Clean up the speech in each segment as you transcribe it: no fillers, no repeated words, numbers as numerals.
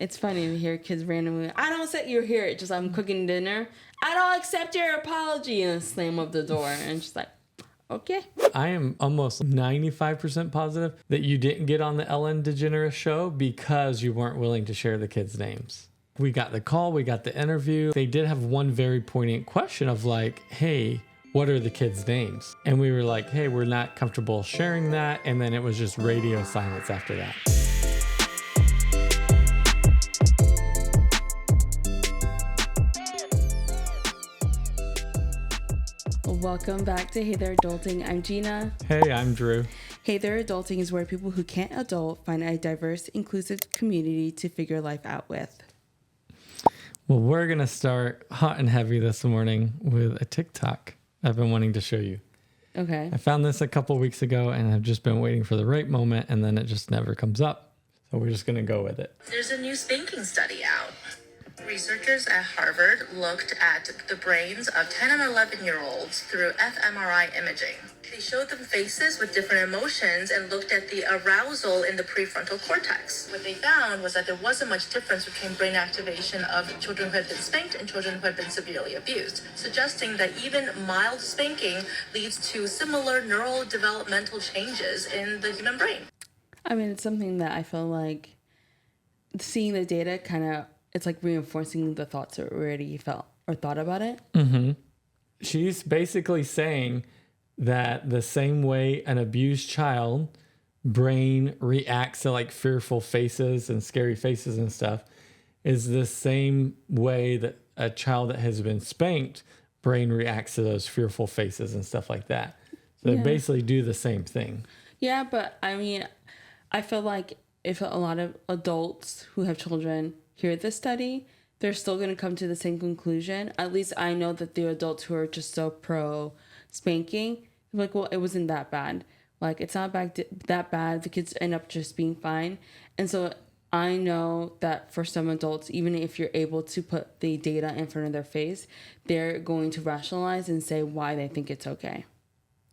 It's funny to hear kids randomly, I don't accept you hear it. Just I'm cooking dinner. I don't accept your apology, and slam of the door. And just like, okay. I am almost 95% positive that you didn't get on the Ellen DeGeneres show because you weren't willing to share the kids' names. We got the call, we got the interview. They did have one very poignant question of like, hey, what are the kids' names? And we were like, hey, we're not comfortable sharing that. And then it was just radio silence after that. Welcome back to Hey There Adulting. I'm Jeena. Hey, I'm Drew. Hey There Adulting is where people who can't adult find a diverse, inclusive community to figure life out with. Well, we're going to start hot and heavy this morning with a TikTok I've been wanting to show you. Okay. I found this a couple weeks ago and I've just been waiting for the right moment and then it just never comes up. So we're just going to go with it. There's a new spanking study out. Researchers at Harvard looked at the brains of 10 and 11-year-olds through fMRI imaging. They showed them faces with different emotions and looked at the arousal in the prefrontal cortex. What they found was that there wasn't much difference between brain activation of children who had been spanked and children who had been severely abused, suggesting that even mild spanking leads to similar neurodevelopmental changes in the human brain. I mean, it's something that I feel like seeing the data it's like reinforcing the thoughts that we already felt or thought about it. Mm-hmm. She's basically saying that the same way an abused child brain reacts to like fearful faces and scary faces and stuff is the same way that a child that has been spanked brain reacts to those fearful faces and stuff like that. So they basically do the same thing. Yeah, but I mean, I feel like if a lot of adults who have children hear this study, they're still going to come to the same conclusion. At least I know that the adults who are just so pro spanking, like, well, it wasn't that bad. Like, it's not that bad. The kids end up just being fine. And so I know that for some adults, even if you're able to put the data in front of their face, they're going to rationalize and say why they think it's okay.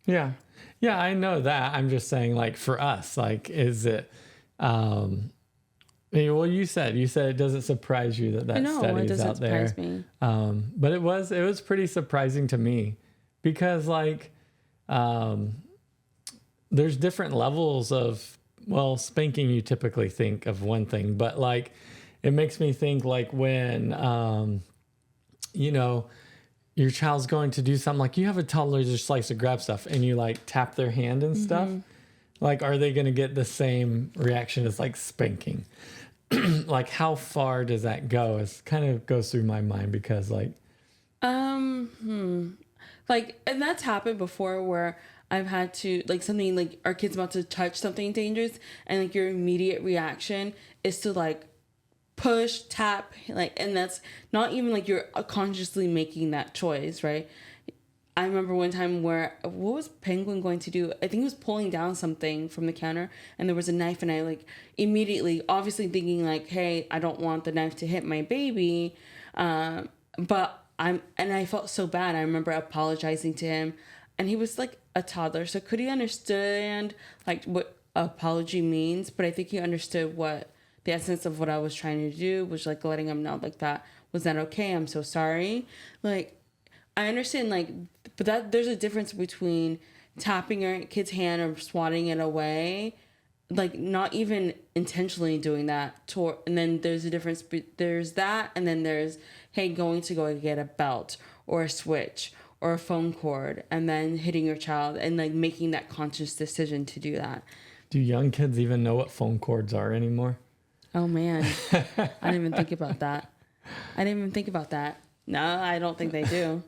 Yeah. Yeah, I know that. I'm just saying, like, for us, like, is it... well, you said it doesn't surprise you that study is out there. Surprise me. But it was pretty surprising to me because like there's different levels of spanking. You typically think of one thing, but like it makes me think like when your child's going to do something, like you have a toddler just likes to grab stuff and you like tap their hand and stuff. Like, are they going to get the same reaction as like spanking? Like, how far does that go? It kind of goes through my mind because like, and that's happened before where I've had to like something like our kid's about to touch something dangerous and like your immediate reaction is to like push, tap, like, and that's not even like you're consciously making that choice, right? I remember one time where, what was Penguin going to do? I think he was pulling down something from the counter and there was a knife and I like immediately, obviously thinking like, hey, I don't want the knife to hit my baby. But I felt so bad. I remember apologizing to him and he was like a toddler. So could he understand like what apology means? But I think he understood what the essence of what I was trying to do was like letting him know like that was not okay. I'm so sorry. Like, I understand, like, but that there's a difference between tapping your kid's hand or swatting it away, like, not even intentionally doing that, and then there's a difference, there's that, and then there's, hey, going to go get a belt, or a switch, or a phone cord, and then hitting your child, and, like, making that conscious decision to do that. Do young kids even know what phone cords are anymore? Oh, man. I didn't even think about that. No, I don't think they do.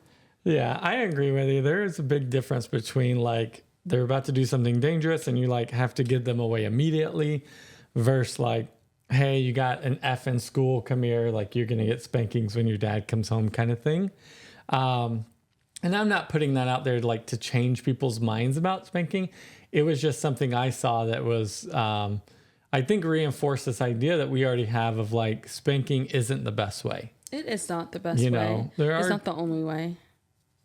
Yeah, I agree with you. There is a big difference between like they're about to do something dangerous and you like have to give them away immediately versus like, hey, you got an F in school, come here, like you're going to get spankings when your dad comes home kind of thing. And I'm not putting that out there like to change people's minds about spanking. It was just something I saw that was, I think reinforced this idea that we already have of like spanking isn't the best way. It is not the best way. It's not the only way.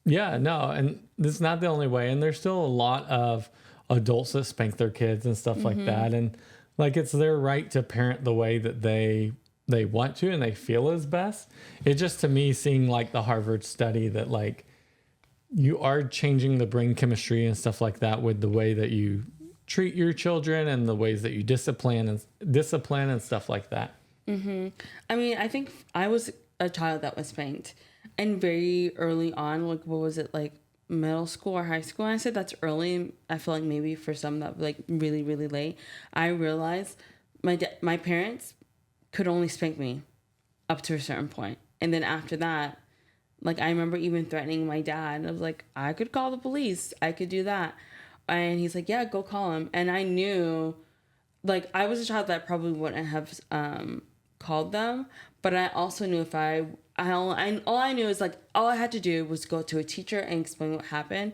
Yeah, no, and this is not the only way. And there's still a lot of adults that spank their kids and stuff like that. And like, it's their right to parent the way that they they want to and they feel is best. It just, to me, seeing like the Harvard study that like you are changing the brain chemistry and stuff like that with the way that you treat your children and the ways that you discipline and stuff like that. I mean, I think I was a child that was spanked, and very early on, like what was it, like middle school or high school? And I said that's early. I feel like maybe for some that like really really late. I realized my parents could only spank me up to a certain point, and then after that, like I remember even threatening my dad. I was like, I could call the police. I could do that, and he's like, yeah, go call him. And I knew, like I was a child that probably wouldn't have called them, but I also knew if all I knew is like all I had to do was go to a teacher and explain what happened,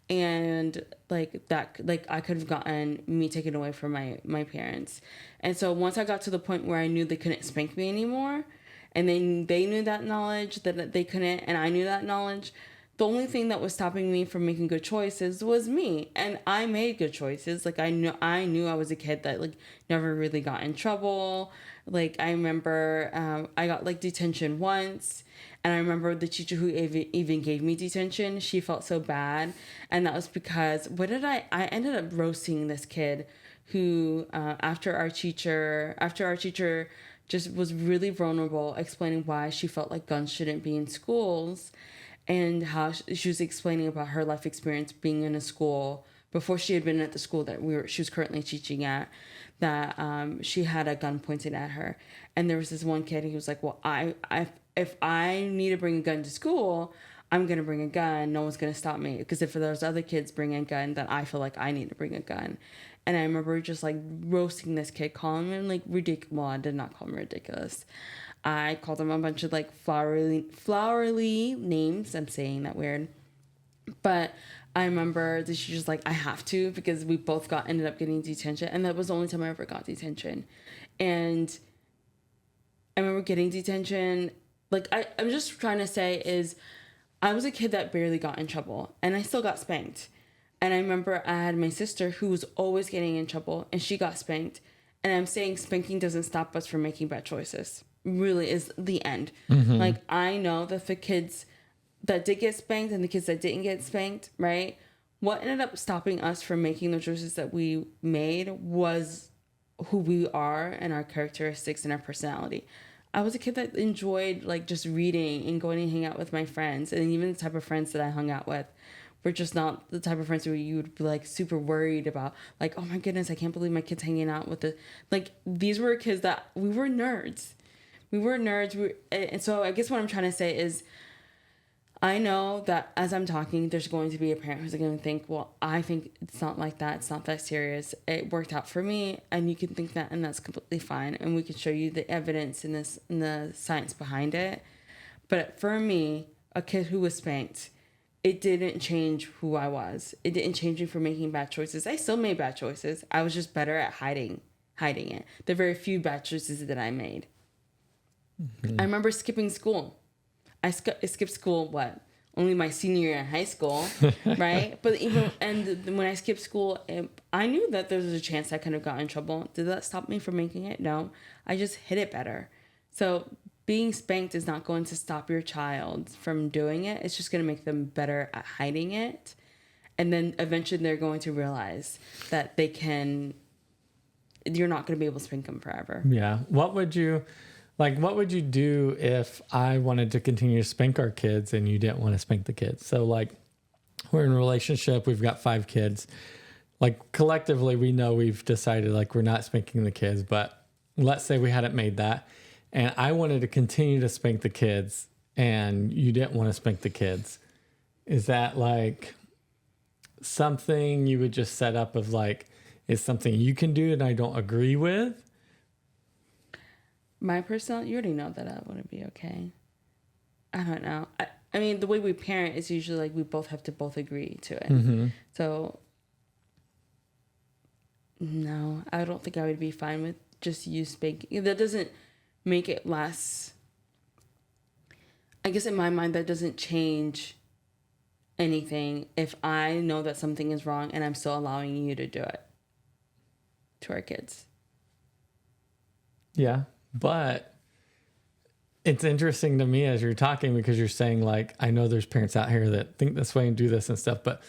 and like that, like I could have gotten me taken away from my parents. And so once I got to the point where I knew they couldn't spank me anymore, and then they knew that knowledge that they couldn't, and I knew that knowledge, the only thing that was stopping me from making good choices was me. And I made good choices. Like I knew I was a kid that like never really got in trouble. Like I remember I got like detention once, and I remember the teacher who even gave me detention, she felt so bad. And that was because I ended up roasting this kid who after our teacher just was really vulnerable, explaining why she felt like guns shouldn't be in schools, and how she was explaining about her life experience being in a school before she had been at the school that she was currently teaching at, that she had a gun pointed at her. And there was this one kid who was like, well, if I need to bring a gun to school, I'm going to bring a gun. No one's going to stop me. Because if those other kids bring a gun, then I feel like I need to bring a gun. And I remember just like roasting this kid, calling him like ridiculous. Well, I did not call him ridiculous. I called him a bunch of like flowery names. I'm saying that weird. But I remember that she was like, I have to, because we both ended up getting detention. And that was the only time I ever got detention. And I remember getting detention. Like, I'm just trying to say is I was a kid that barely got in trouble, and I still got spanked. And I remember I had my sister who was always getting in trouble, and she got spanked. And I'm saying spanking doesn't stop us from making bad choices. Really is the end. Like, I know that the kids that did get spanked and the kids that didn't get spanked, right? What ended up stopping us from making the choices that we made was who we are and our characteristics and our personality. I was a kid that enjoyed like just reading and going and hang out with my friends, and even the type of friends that I hung out with were just not the type of friends where you would be like super worried about, like, oh my goodness, I can't believe my kid's hanging out with the, like, these were kids that we were nerds. And so I guess what I'm trying to say is, I know that as I'm talking, there's going to be a parent who's going to think, well, I think it's not like that. It's not that serious. It worked out for me, and you can think that, and that's completely fine. And we can show you the evidence and the science behind it. But for me, a kid who was spanked, it didn't change who I was. It didn't change me for making bad choices. I still made bad choices. I was just better at hiding it. There are very few bad choices that I made. I remember skipping school. I skipped school, only my senior year in high school, right? But when I skipped school, I knew that there was a chance I could have gotten in trouble. Did that stop me from making it? No. I just hid it better. So being spanked is not going to stop your child from doing it. It's just going to make them better at hiding it. And then eventually they're going to realize that you're not going to be able to spank them forever. Yeah. What would you do if I wanted to continue to spank our kids and you didn't want to spank the kids? So like, we're in a relationship, we've got 5 kids. Like collectively, we know we've decided like we're not spanking the kids, but let's say we hadn't made that and I wanted to continue to spank the kids and you didn't want to spank the kids. Is that like something you would just set up of like, it's something you can do and I don't agree with? My personality, you already know that I wouldn't be okay. I don't know. I mean, the way we parent is usually like we both have to both agree to it. Mm-hmm. So, no, I don't think I would be fine with just you spanking. That doesn't make it less. I guess in my mind, that doesn't change anything if I know that something is wrong and I'm still allowing you to do it to our kids. Yeah. But it's interesting to me as you're talking, because you're saying like, I know there's parents out here that think this way and do this and stuff, but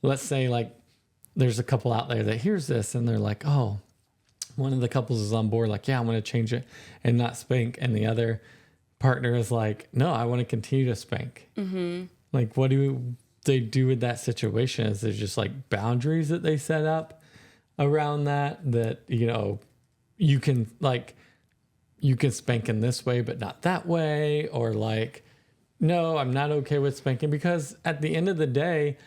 let's say like there's a couple out there that hears this and they're like, oh, one of the couples is on board, like, yeah, I'm going to change it and not spank. And the other partner is like, no, I want to continue to spank. Mm-hmm. Like, what do they do with that situation? Is there just like boundaries that they set up around that, you know, you can spank in this way, but not that way? Or like, no, I'm not okay with spanking, because at the end of the day,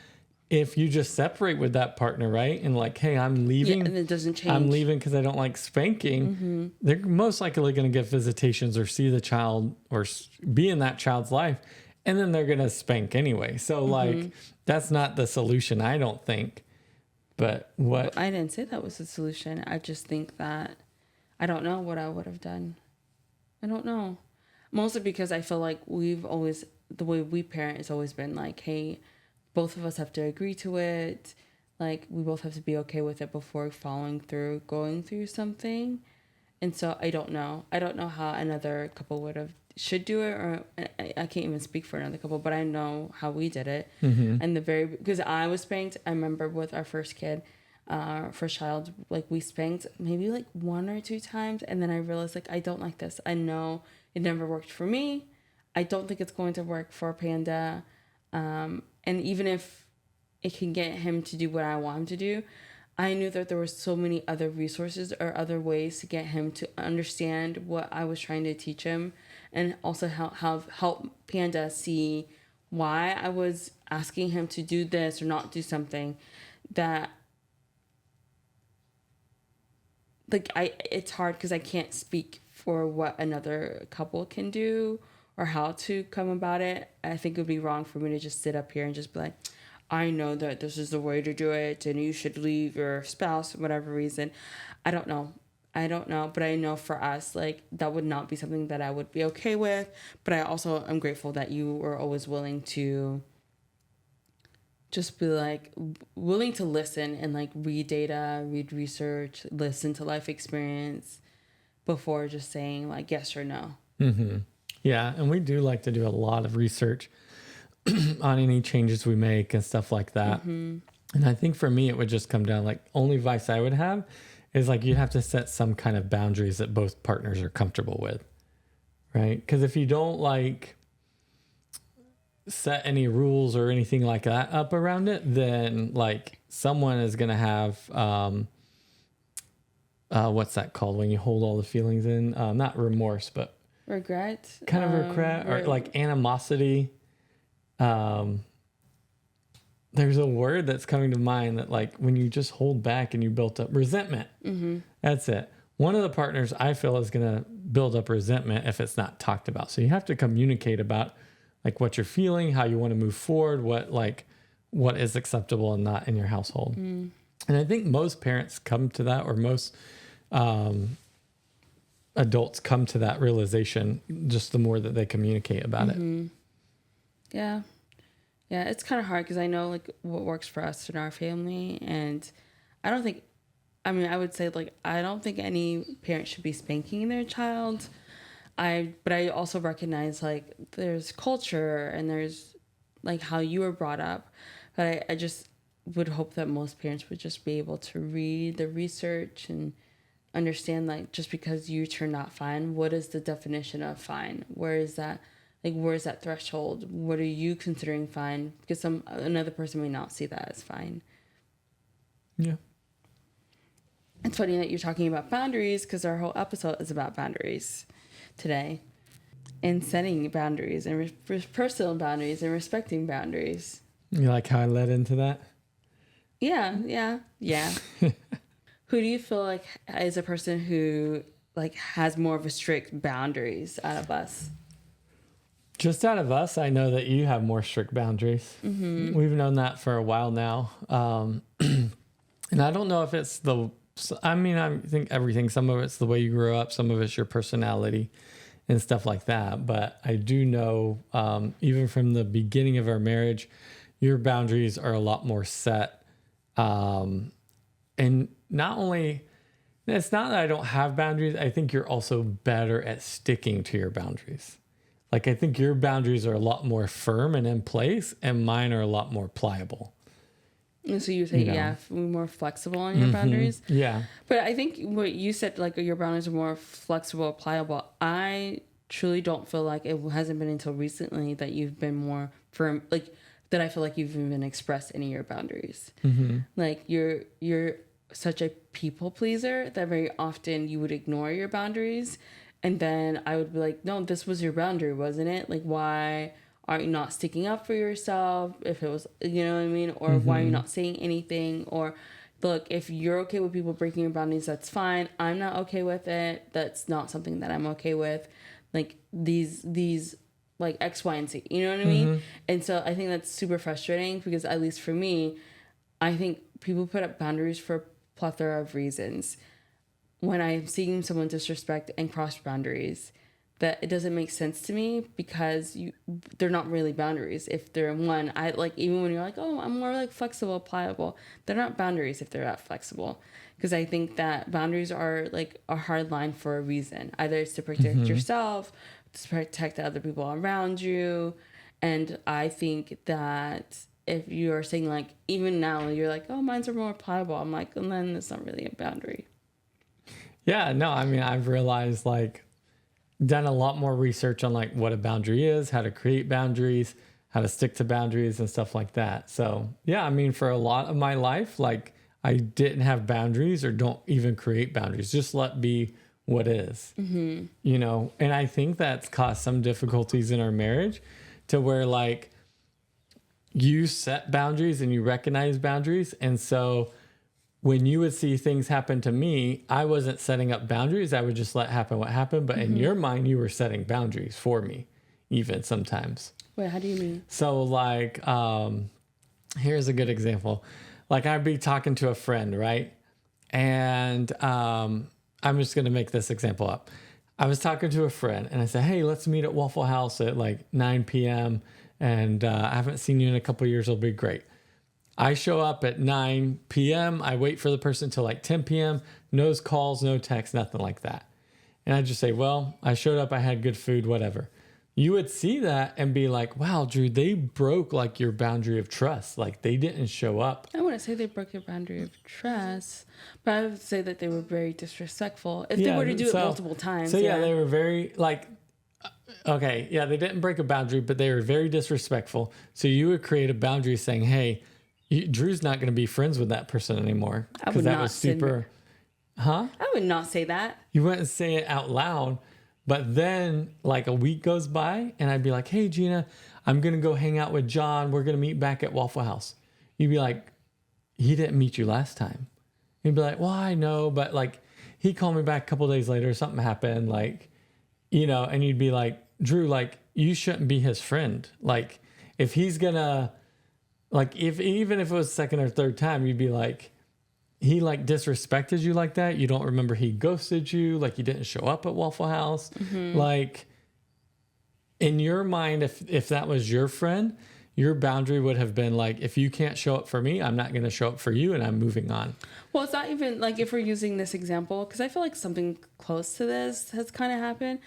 if you just separate with that partner, right? And like, hey, I'm leaving. Yeah, and it doesn't change. I'm leaving because I don't like spanking. Mm-hmm. They're most likely going to get visitations or see the child or be in that child's life. And then they're going to spank anyway. So like, that's not the solution, I don't think. But what? I didn't say that was the solution. I just think that I don't know what I would have done. I don't know. Mostly because I feel like the way we parent has always been like, hey, both of us have to agree to it. Like, we both have to be okay with it before going through something. And so I don't know. I don't know how another couple should do it, or I can't even speak for another couple, but I know how we did it. Mm-hmm. And because I was spanked, I remember with our first kid, first child, like we spanked maybe like 1 or 2 times. And then I realized like, I don't like this. I know it never worked for me. I don't think it's going to work for Panda. And even if it can get him to do what I want him to do, I knew that there were so many other resources or other ways to get him to understand what I was trying to teach him, and also help Panda see why I was asking him to do this or not do something that, like, it's hard because I can't speak for what another couple can do or how to come about it. I think it would be wrong for me to just sit up here and just be like, I know that this is the way to do it and you should leave your spouse for whatever reason. I don't know, but I know for us, like, that would not be something that I would be okay with. But I also am grateful that you were always willing to just be like, willing to listen and like read data, read research, listen to life experience before just saying like yes or no. Mm-hmm. Yeah, and we do like to do a lot of research on any changes we make and stuff like that. Mm-hmm. And I think for me, it would just come down, like, only advice I would have is like, you'd have to set some kind of boundaries that both partners are comfortable with, right? Because if you don't like set any rules or anything like that up around it, then like someone is going to have, what's that called when you hold all the feelings in? Not remorse, but regret, kind of regret, or like animosity. There's a word that's coming to mind that, like, when you just hold back and you built up resentment. Mm-hmm. That's it. One of the partners, I feel, is going to build up resentment if it's not talked about. So you have to communicate about like what you're feeling, how you want to move forward, what is acceptable and not in your household. Mm. And I think most parents come to that, or most adults come to that realization just the more that they communicate about it. Yeah. Yeah, it's kind of hard because I know like what works for us in our family, and I would say like I don't think any parent should be spanking their child. But I also recognize like there's culture and there's like how you were brought up. But I just would hope that most parents would just be able to read the research and understand, like, just because you turn out fine, what is the definition of fine? Where is that threshold? What are you considering fine? Because another person may not see that as fine. Yeah. It's funny that you're talking about boundaries, because our whole episode is about boundaries today, and setting boundaries and personal boundaries and respecting boundaries. You like how I led into that? Yeah. Who do you feel like is a person who like has more of a strict boundaries out of us? Just out of us, I know that you have more strict boundaries. Mm-hmm. We've known that for a while now. And I don't know if it's I think everything, some of it's the way you grew up, some of it's your personality and stuff like that. But I do know, even from the beginning of our marriage, your boundaries are a lot more set. And not only, it's not that I don't have boundaries, I think you're also better at sticking to your boundaries. Like, I think your boundaries are a lot more firm and in place, and mine are a lot more pliable. And so you say, You know. yeah, more flexible on your boundaries. Yeah. But I think what you said, like your boundaries are more flexible, pliable. I truly don't feel like it hasn't been until recently that you've been more firm, like that I feel like you've even expressed any of your boundaries. Like you're such a people pleaser that very often you would ignore your boundaries. And then I would be like, no, this was your boundary, wasn't it? Like, why aren't you not sticking up for yourself? If it was, you know what I mean? Or why are you not saying anything? Or look, if you're okay with people breaking your boundaries, that's fine. I'm not okay with it. That's not something that I'm okay with. Like these like X, Y, and Z. You know what I mean? And so I think that's super frustrating because at least for me, I think people put up boundaries for a plethora of reasons. When I'm seeing someone disrespect and cross boundaries, that it doesn't make sense to me because they're not really boundaries. If they're one, I like, even when you're like, oh, I'm more like flexible, pliable, they're not boundaries if they're that flexible. Because I think that boundaries are like a hard line for a reason. Either it's to protect yourself, to protect the other people around you. And I think that if you're saying like, even now, you're like, oh, mine's are more pliable. I'm like, and then it's not really a boundary. Yeah, no, I mean, I've realized like done a lot more research on like what a boundary is, how to create boundaries, how to stick to boundaries and stuff like that. So yeah, I mean, for a lot of my life, like I didn't have boundaries or don't even create boundaries, just let be what is, you know? And I think that's caused some difficulties in our marriage to where like you set boundaries and you recognize boundaries. And so when you would see things happen to me, I wasn't setting up boundaries. I would just let happen what happened. But in your mind, you were setting boundaries for me, even sometimes. Wait, how do you mean? So like, here's a good example. Like I'd be talking to a friend, right? And I'm just going to make this example up. I was talking to a friend and I said, hey, let's meet at Waffle House at like 9 p.m. And I haven't seen you in a couple of years. It'll be great. I show up at 9 p.m. I wait for the person till like 10 p.m. No calls, no texts, nothing like that. And I just say, well, I showed up, I had good food, whatever. You would see that and be like, wow, Drew, they broke like your boundary of trust. Like they didn't show up. I wouldn't say they broke your boundary of trust, but I would say that they were very disrespectful. If they were to do it multiple times. So yeah, they were very like, okay, yeah, they didn't break a boundary, but they were very disrespectful. So you would create a boundary saying, hey, Drew's not going to be friends with that person anymore because that was super. Huh? I would not say that. You wouldn't say it out loud, but then like a week goes by and I'd be like, hey, Jeena, I'm going to go hang out with John. We're going to meet back at Waffle House. You'd be like, he didn't meet you last time. You'd be like, well, I know, but like he called me back a couple days later. Something happened, like, you know, and you'd be like, Drew, like you shouldn't be his friend. Like if he's going to, like even if it was second or third time, you'd be like, he like disrespected you like that. You don't remember he ghosted you, like he didn't show up at Waffle House. Like in your mind, if that was your friend, your boundary would have been like, if you can't show up for me, I'm not going to show up for you and I'm moving on. Well, it's not even like if we're using this example, because I feel like something close to this has kind of happened.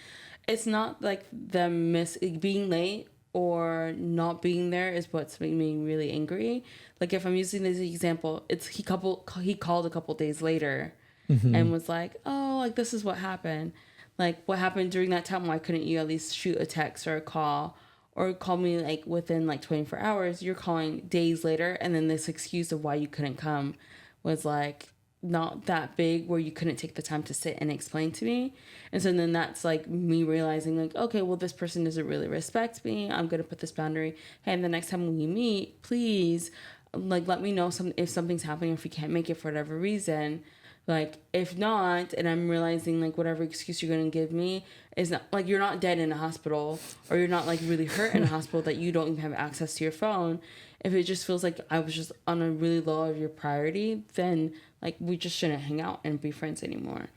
It's not like them being late or not being there is what's making me really angry. Like if I'm using this example, it's he called a couple days later and was like, oh, like this is what happened. Like what happened during that time? Why couldn't you at least shoot a text or a call or call me like within like 24 hours? You're calling days later. And then this excuse of why you couldn't come was like not that big where you couldn't take the time to sit and explain to me. And so then that's like me realizing like, okay, well, this person doesn't really respect me. I'm going to put this boundary. Hey, and the next time we meet, please like let me know if something's happening, if you can't make it for whatever reason. Like if not, and I'm realizing like whatever excuse you're going to give me is not like you're not dead in a hospital or you're not like really hurt in a hospital that you don't even have access to your phone. If it just feels like I was just on a really low of your priority, then like we just shouldn't hang out and be friends anymore.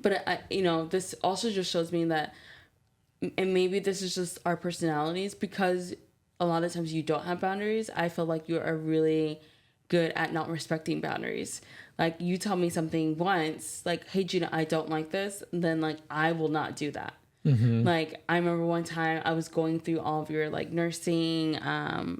But I, you know, this also just shows me that, and maybe this is just our personalities, because a lot of times you don't have boundaries. I feel like you are really good at not respecting boundaries. Like you tell me something once, like, hey, Jeena, I don't like this. Then like, I will not do that. Like, I remember one time I was going through all of your like nursing,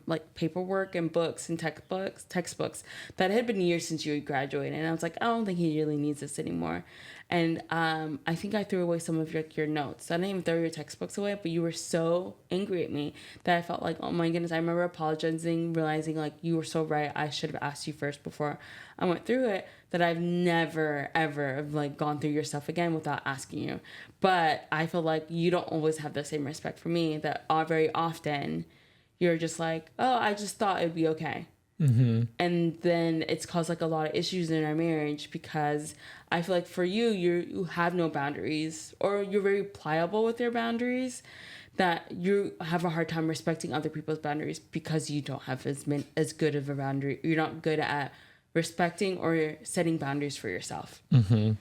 like paperwork and books and textbooks that had been years since you had graduated. And I was like, I don't think he really needs this anymore. And I think I threw away some of your notes. I didn't even throw your textbooks away, but you were so angry at me that I felt like, oh my goodness. I remember apologizing, realizing like you were so right. I should have asked you first before I went through it. That I've never ever like gone through your stuff again without asking you. But I feel like you don't always have the same respect for me. That very often you're just like, oh, I just thought it'd be okay. And then it's caused like a lot of issues in our marriage because I feel like for you have no boundaries, or you're very pliable with your boundaries, that you have a hard time respecting other people's boundaries because you don't have as good of a boundary. You're not good at respecting or setting boundaries for yourself. And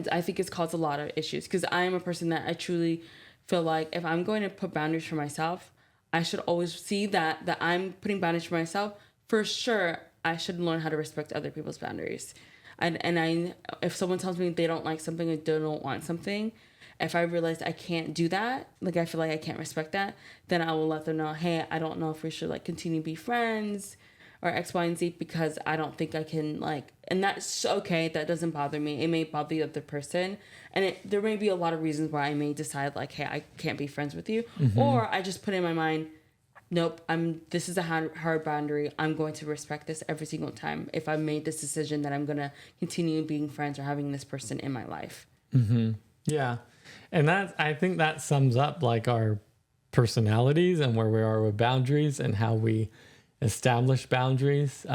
I think it's caused a lot of issues because I am a person that I truly feel like if I'm going to put boundaries for myself, I should always see that I'm putting boundaries for myself. For sure, I should learn how to respect other people's boundaries. And if someone tells me they don't like something or they don't want something, if I realize I can't do that, like I feel like I can't respect that, then I will let them know, hey, I don't know if we should like continue to be friends or X, Y, and Z, because I don't think I can like, and that's okay. That doesn't bother me. It may bother the other person. And there may be a lot of reasons why I may decide like, hey, I can't be friends with you. Or I just put in my mind, nope, this is a hard boundary. I'm going to respect this every single time. If I made this decision that I'm going to continue being friends or having this person in my life. Yeah. And I think that sums up like our personalities and where we are with boundaries and how we establish boundaries.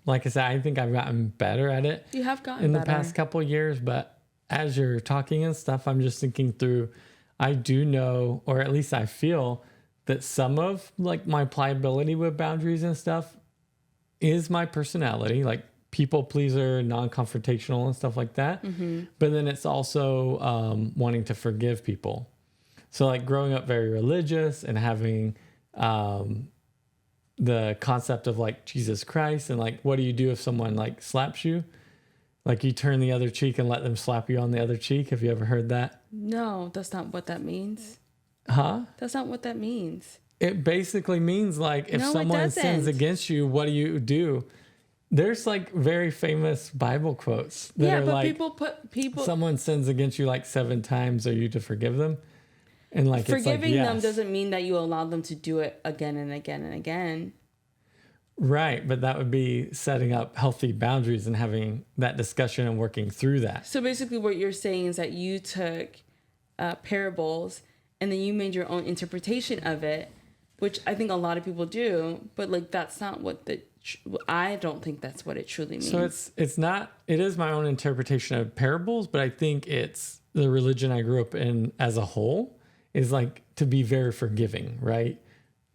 Like I said, I think I've gotten better at it. You have gotten in the better. past couple of years, but as you're talking and stuff, I'm just thinking through, I do know, or at least I feel that some of like my pliability with boundaries and stuff is my personality, like people pleaser, non-confrontational and stuff like that. But then it's also wanting to forgive people. So like growing up very religious and having the concept of like Jesus Christ and like, what do you do if someone like slaps you? Like you turn the other cheek and let them slap you on the other cheek. Have you ever heard that? No, that's not what that means. Huh? That's not what that means. It basically means like if someone sins against you, what do you do? There's like very famous Bible quotes that are but like, people someone sins against you like 7 times, are you to forgive them? And like forgiving it's like, them yes. doesn't mean that you allow them to do it again and again and again. Right, but that would be setting up healthy boundaries and having that discussion and working through that. So basically what you're saying is that you took parables and then you made your own interpretation of it, which I think a lot of people do, but like that's not what I don't think that's what it truly means. So it's not, it is my own interpretation of parables, but I think it's the religion I grew up in as a whole is like to be very forgiving, right?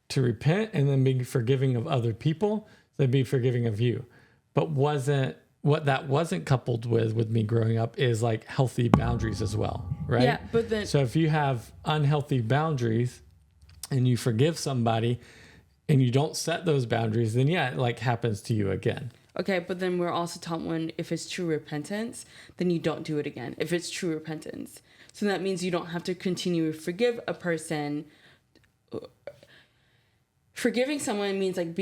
To repent and then be forgiving of other people, then be forgiving of you. But what that wasn't coupled with me growing up is like healthy boundaries as well, right? Yeah, but then so if you have unhealthy boundaries and you forgive somebody and you don't set those boundaries, then yeah, it like happens to you again. okay, but then we're also taught if it's true repentance, then you don't do it again. If it's true repentance. So that means you don't have to continue to forgive a person. Forgiving someone means like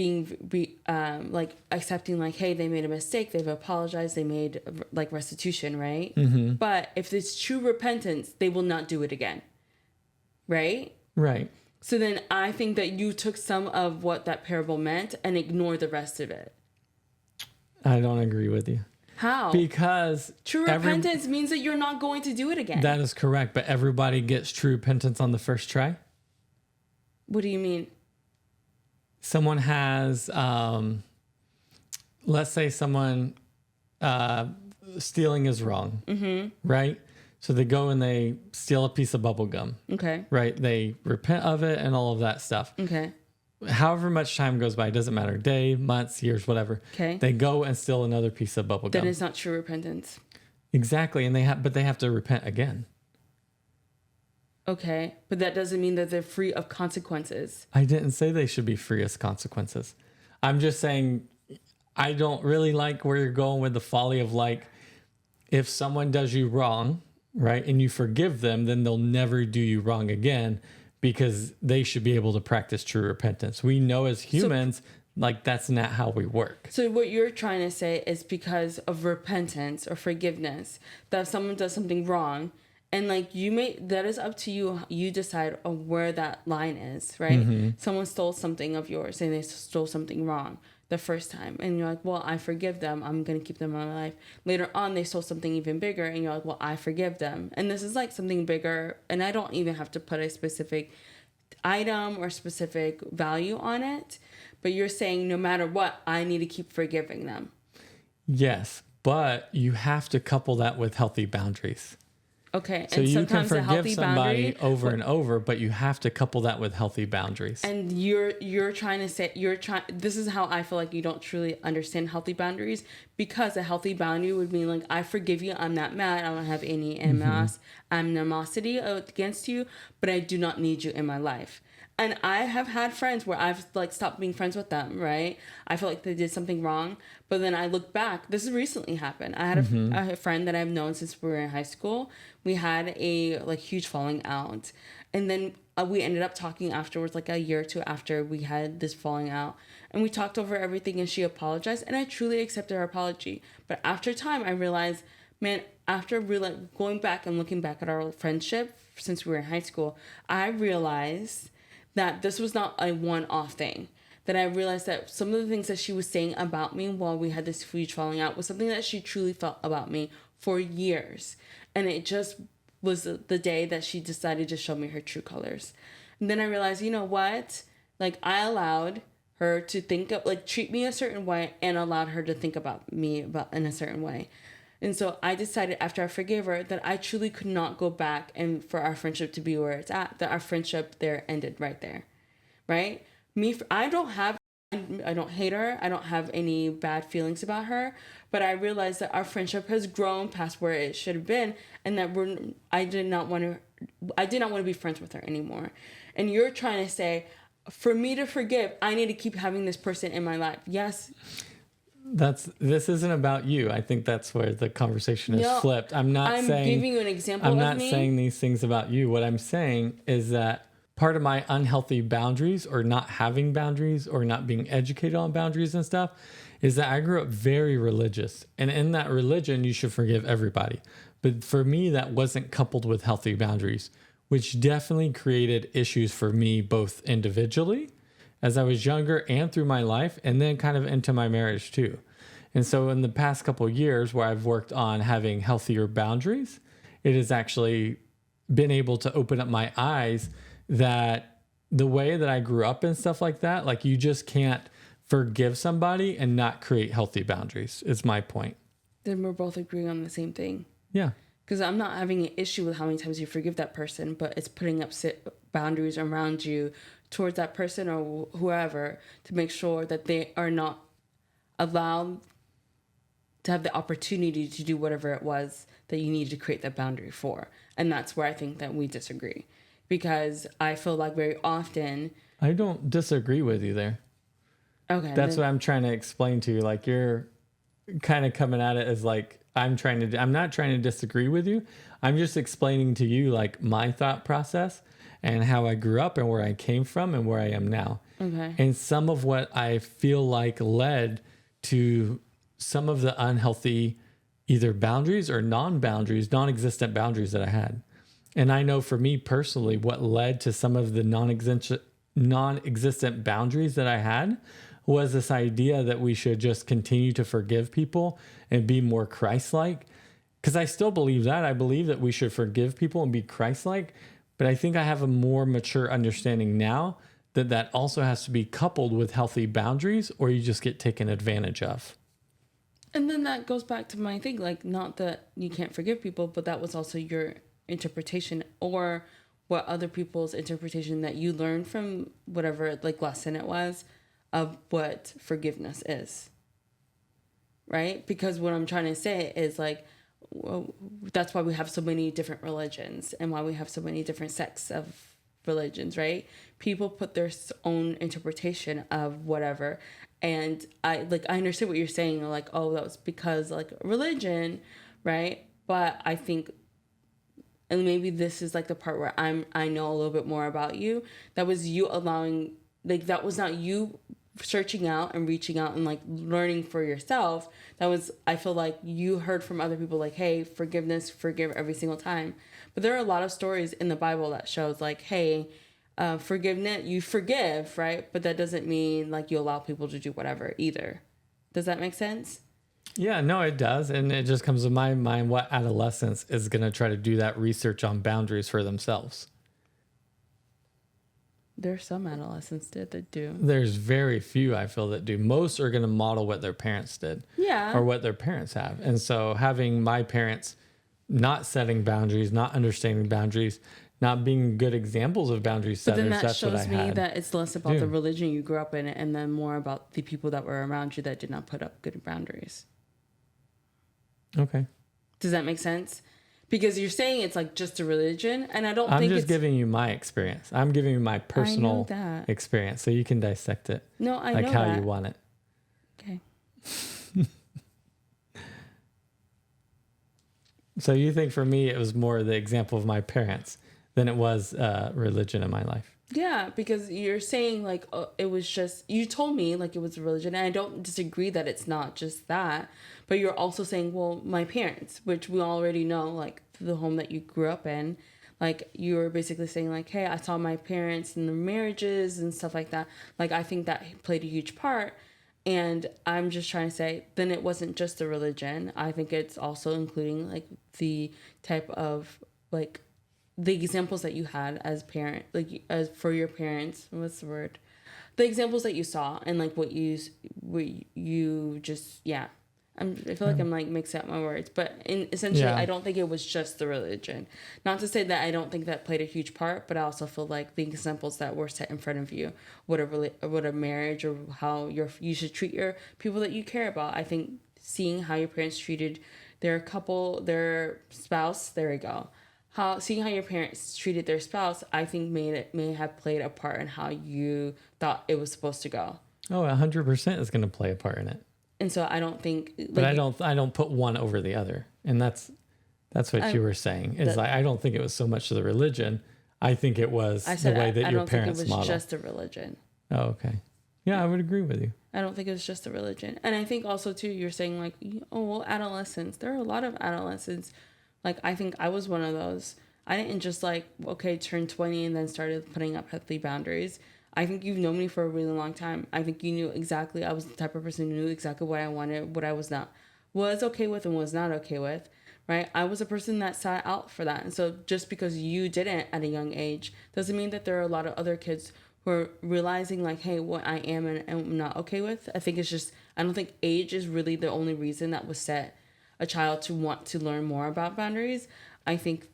like accepting like, hey, they made a mistake, they've apologized, they made like restitution, right? But if it's true repentance, they will not do it again, right? Right. So then I think that you took some of what that parable meant and ignored the rest of it. I don't agree with you. How? Because true repentance means that you're not going to do it again. That is correct, but everybody gets true repentance on the first try. What do you mean? Someone has, let's say someone stealing is wrong, right? So they go and they steal a piece of bubble gum. Okay. Right? They repent of it and all of that stuff. Okay. However much time goes by, it doesn't matter. Day, months, years, whatever. Okay. They go and steal another piece of bubble gum. Then it's not true repentance. Exactly. And but they have to repent again. Okay. But that doesn't mean that they're free of consequences. I didn't say they should be free of consequences. I'm just saying I don't really like where you're going with the folly of like, if someone does you wrong, right? And you forgive them, then they'll never do you wrong again because they should be able to practice true repentance. We know as humans, like that's not how we work. So what you're trying to say is because of repentance or forgiveness, that if someone does something wrong, and like that is up to you. You decide on where that line is, right? Someone stole something of yours, and they stole something wrong the first time, and you're like, well, I forgive them. I'm gonna keep them in my life. Later on, they stole something even bigger, and you're like, well, I forgive them. And this is like something bigger, and I don't even have to put a specific item or specific value on it, but you're saying no matter what, I need to keep forgiving them. Yes, but you have to couple that with healthy boundaries. Okay, So and you can sometimes a forgive healthy somebody boundary over and over, but you have to couple that with healthy boundaries. and you're trying to say this is how I feel like you don't truly understand healthy boundaries, because a healthy boundary would mean like, I forgive you, I'm not mad, I don't have any animosity against you, but I do not need you in my life. And I have had friends where I've like stopped being friends with them, right? I feel like they did something wrong, but then I look back. This has recently happened. I had a friend that I've known since we were in high school. We had a like huge falling out, and then we ended up talking afterwards, like a year or two after we had this falling out, and we talked over everything, and she apologized, and I truly accepted her apology. But after time, I realized, man, after going back and looking back at our friendship since we were in high school, I realized that this was not a one-off thing. That I realized that some of the things that she was saying about me while we had this huge falling out was something that she truly felt about me for years. And it just was the day that she decided to show me her true colors. And then I realized, you know what? Like, I allowed her to treat me a certain way, and allowed her to think about me in a certain way. And so I decided after I forgave her that I truly could not go back and for our friendship to be where it's at, that our friendship there ended right there, right? I don't hate her. I don't have any bad feelings about her, but I realized that our friendship has grown past where it should have been, and that I did not want to be friends with her anymore. And you're trying to say, for me to forgive, I need to keep having this person in my life. Yes. This isn't about you. I think that's where the conversation is flipped. I'm giving you an example. I'm not saying these things about you. What I'm saying is that part of my unhealthy boundaries, or not having boundaries, or not being educated on boundaries and stuff, is that I grew up very religious. And in that religion, you should forgive everybody. But for me, that wasn't coupled with healthy boundaries, which definitely created issues for me, both individually as I was younger and through my life, and then kind of into my marriage too. And so in the past couple of years where I've worked on having healthier boundaries, it has actually been able to open up my eyes that the way that I grew up and stuff like that, like you just can't forgive somebody and not create healthy boundaries, is my point. Then we're both agreeing on the same thing. Yeah. Because I'm not having an issue with how many times you forgive that person, but it's putting up boundaries around you towards that person or whoever to make sure that they are not allowed to have the opportunity to do whatever it was that you need to create that boundary for. And that's where I think that we disagree. Because I feel like very often... I don't disagree with you there. Okay. That's what I'm trying to explain to you. Like, you're kind of coming at it as like, I'm not trying to disagree with you. I'm just explaining to you like my thought process and how I grew up and where I came from and where I am now. Okay. And some of what I feel like led to some of the unhealthy either boundaries or non-existent boundaries that I had. And I know for me personally, what led to some of the non-existent boundaries that I had was this idea that we should just continue to forgive people and be more Christ-like. Because I still believe that. I believe that we should forgive people and be Christ-like. But I think I have a more mature understanding now that also has to be coupled with healthy boundaries, or you just get taken advantage of. And then that goes back to my thing, like, not that you can't forgive people, but that was also your interpretation or what other people's interpretation that you learned from whatever like lesson it was of what forgiveness is. Right? Because what I'm trying to say is like, well, that's why we have so many different religions and why we have so many different sects of religions, right? People put their own interpretation of whatever. And I understand what you're saying, like, oh, that was because like religion, right? But I think and maybe this is like the part where I know a little bit more about you. That was you allowing, like, that was not you searching out and reaching out and like learning for yourself. That was, I feel like you heard from other people like, hey, forgiveness, forgive every single time. But there are a lot of stories in the Bible that shows like, hey, forgiveness, you forgive, right? But that doesn't mean like you allow people to do whatever either. Does that make sense? Yeah, no, it does. And it just comes to my mind what adolescence is going to try to do that research on boundaries for themselves. There's some adolescents that do. There's very few, I feel, that do. Most are going to model what their parents did. Yeah. Or what their parents have. And so having my parents not setting boundaries, not understanding boundaries, not being good examples of boundary setters, But then that that's what I shows me had. that it's less about the religion you grew up in and then more about the people that were around you that did not put up good boundaries. Okay. Does that make sense? Because you're saying it's like just a religion, and I don't think I'm just it's... giving you my experience. I'm giving you my personal experience, so you can dissect it. No, I like know how that. you want it. Okay. So you think for me it was more the example of my parents than it was religion in my life? Yeah, because you're saying like it was just, you told me like it was a religion, and I don't disagree that it's not just that, but you're also saying, well, my parents, which we already know, like the home that you grew up in, like you were basically saying like, hey, I saw my parents in the marriages and stuff like that. Like I think that played a huge part. And I'm just trying to say, then it wasn't just a religion. I think it's also including like the type of like the examples that you had as parent, like as for your parents. What's the word? The examples that you saw and like what you just, yeah. I feel like I'm like mixing up my words, but essentially, I don't think it was just the religion. Not to say that I don't think that played a huge part, but I also feel like the examples that were set in front of you, what a marriage or how you should treat your people that you care about. I think seeing how your parents treated their couple, their spouse, there we go. Seeing how your parents treated their spouse, I think may have played a part in how you thought it was supposed to go. Oh, 100% is going to play a part in it. And so I don't think, like, but I don't put one over the other, and that's what you were saying. Is like I don't think it was so much the religion. I think it was the way that your parents modeled. I don't think it was just a religion. Oh, okay. Yeah, I would agree with you. I don't think it was just a religion, and I think also too, you're saying like, oh well, adolescents. There are a lot of adolescents. Like I think I was one of those. I didn't just like turn 20 and then started putting up healthy boundaries. I think you've known me for a really long time. I think you knew exactly, I was the type of person who knew exactly what I wanted, what I was okay with and was not okay with, right? I was a person that sat out for that. And so just because you didn't at a young age doesn't mean that there are a lot of other kids who are realizing like, hey, what I am and am not okay with. I think it's just, I don't think age is really the only reason that was set a child to want to learn more about boundaries. I think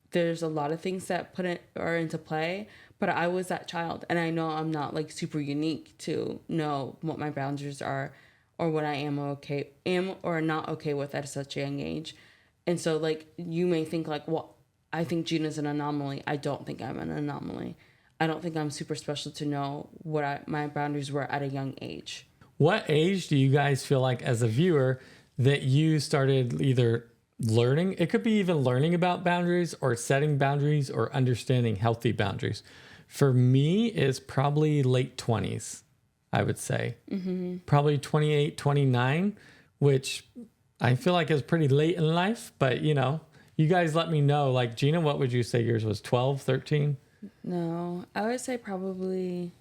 there's a lot of things that are into play, but I was that child, and I know I'm not like super unique to know what my boundaries are or what I am or not okay with at such a young age. And so like you may think like, well, I think Gina's an anomaly. I don't think I'm an anomaly. I don't think I'm super special to know what my boundaries were at a young age. What age do you guys feel like as a viewer that you started either learning? It could be even learning about boundaries or setting boundaries or understanding healthy boundaries. For me, it's probably late 20s, I would say. Mm-hmm. Probably 28, 29, which I feel like is pretty late in life. But, you guys let me know. Like, Jeena, what would you say yours was, 12, 13? No, I would say probably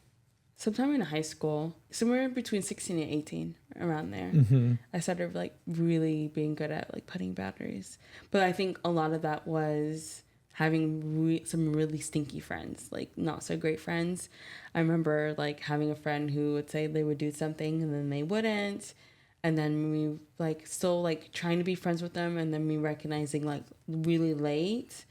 sometime in high school, somewhere between 16 and 18, around there. Mm-hmm. I started like really being good at like putting boundaries. But I think a lot of that was having some really stinky friends, like not so great friends. I remember like having a friend who would say they would do something and then they wouldn't. And then me like still like trying to be friends with them, and then me recognizing like really late,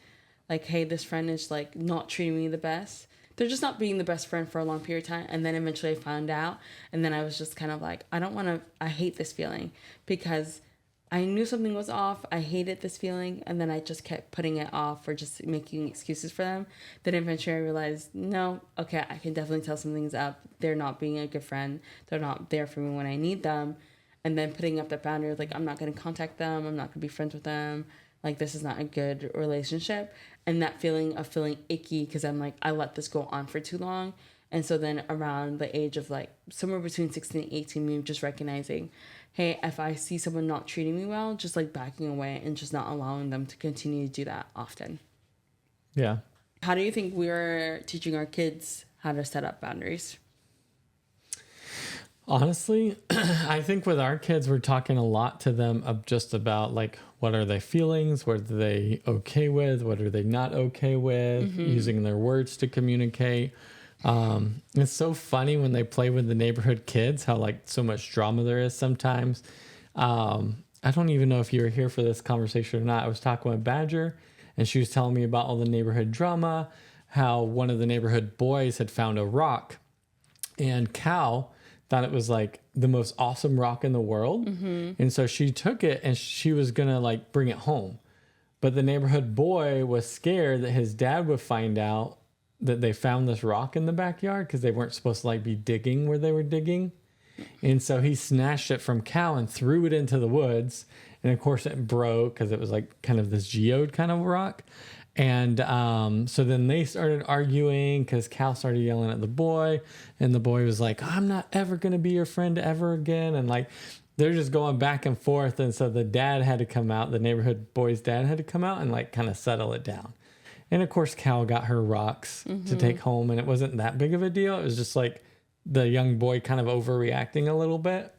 like, hey, this friend is like not treating me the best. They're just not being the best friend for a long period of time. And then eventually I found out. And then I was just kind of like, I hate this feeling, because I knew something was off. I hated this feeling. And then I just kept putting it off or just making excuses for them. Then eventually I realized, no, okay, I can definitely tell something's up. They're not being a good friend. They're not there for me when I need them. And then putting up that boundary, like, I'm not going to contact them. I'm not going to be friends with them. like this is not a good relationship. And that feeling of feeling icky because I'm like, I let this go on for too long. And so then around the age of like somewhere between 16 and 18, me just recognizing, hey, if I see someone not treating me well, just like backing away and just not allowing them to continue to do that often. Yeah. How do you think we're teaching our kids how to set up boundaries? Honestly, I think with our kids, we're talking a lot to them of just about like, what are their feelings? What are they okay with? What are they not okay with? Using their words to communicate. It's so funny when they play with the neighborhood kids, how like so much drama there is sometimes. I don't even know if you were here for this conversation or not. I was talking with Badger and she was telling me about all the neighborhood drama, how one of the neighborhood boys had found a rock and Cal thought it was like the most awesome rock in the world. And so she took it and she was going to like bring it home. But the neighborhood boy was scared that his dad would find out that they found this rock in the backyard because they weren't supposed to like be digging where they were digging. And so he snatched it from Cal and threw it into the woods. And of course it broke because it was like kind of this geode kind of rock. And so then they started arguing because Cal started yelling at the boy. And the boy was like, I'm not ever going to be your friend ever again. And like, they're just going back and forth. And so the dad had to come out. The neighborhood boy's dad had to come out and like kind of settle it down. And of course, Cal got her rocks to take home. And it wasn't that big of a deal. It was just like the young boy kind of overreacting a little bit.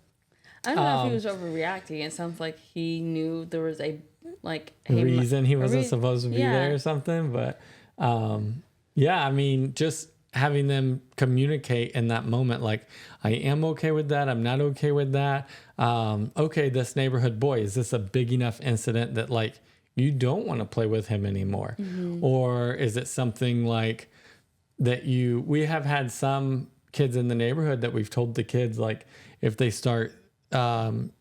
I don't know if he was overreacting. It sounds like he knew there was a like reason he wasn't supposed to be there or something. But yeah, I mean, just having them communicate in that moment, like, I am okay with that. I'm not okay with that. Okay, this neighborhood boy, is this a big enough incident that like you don't want to play with him anymore? Or is it something like that we have had some kids in the neighborhood that we've told the kids, like, if they start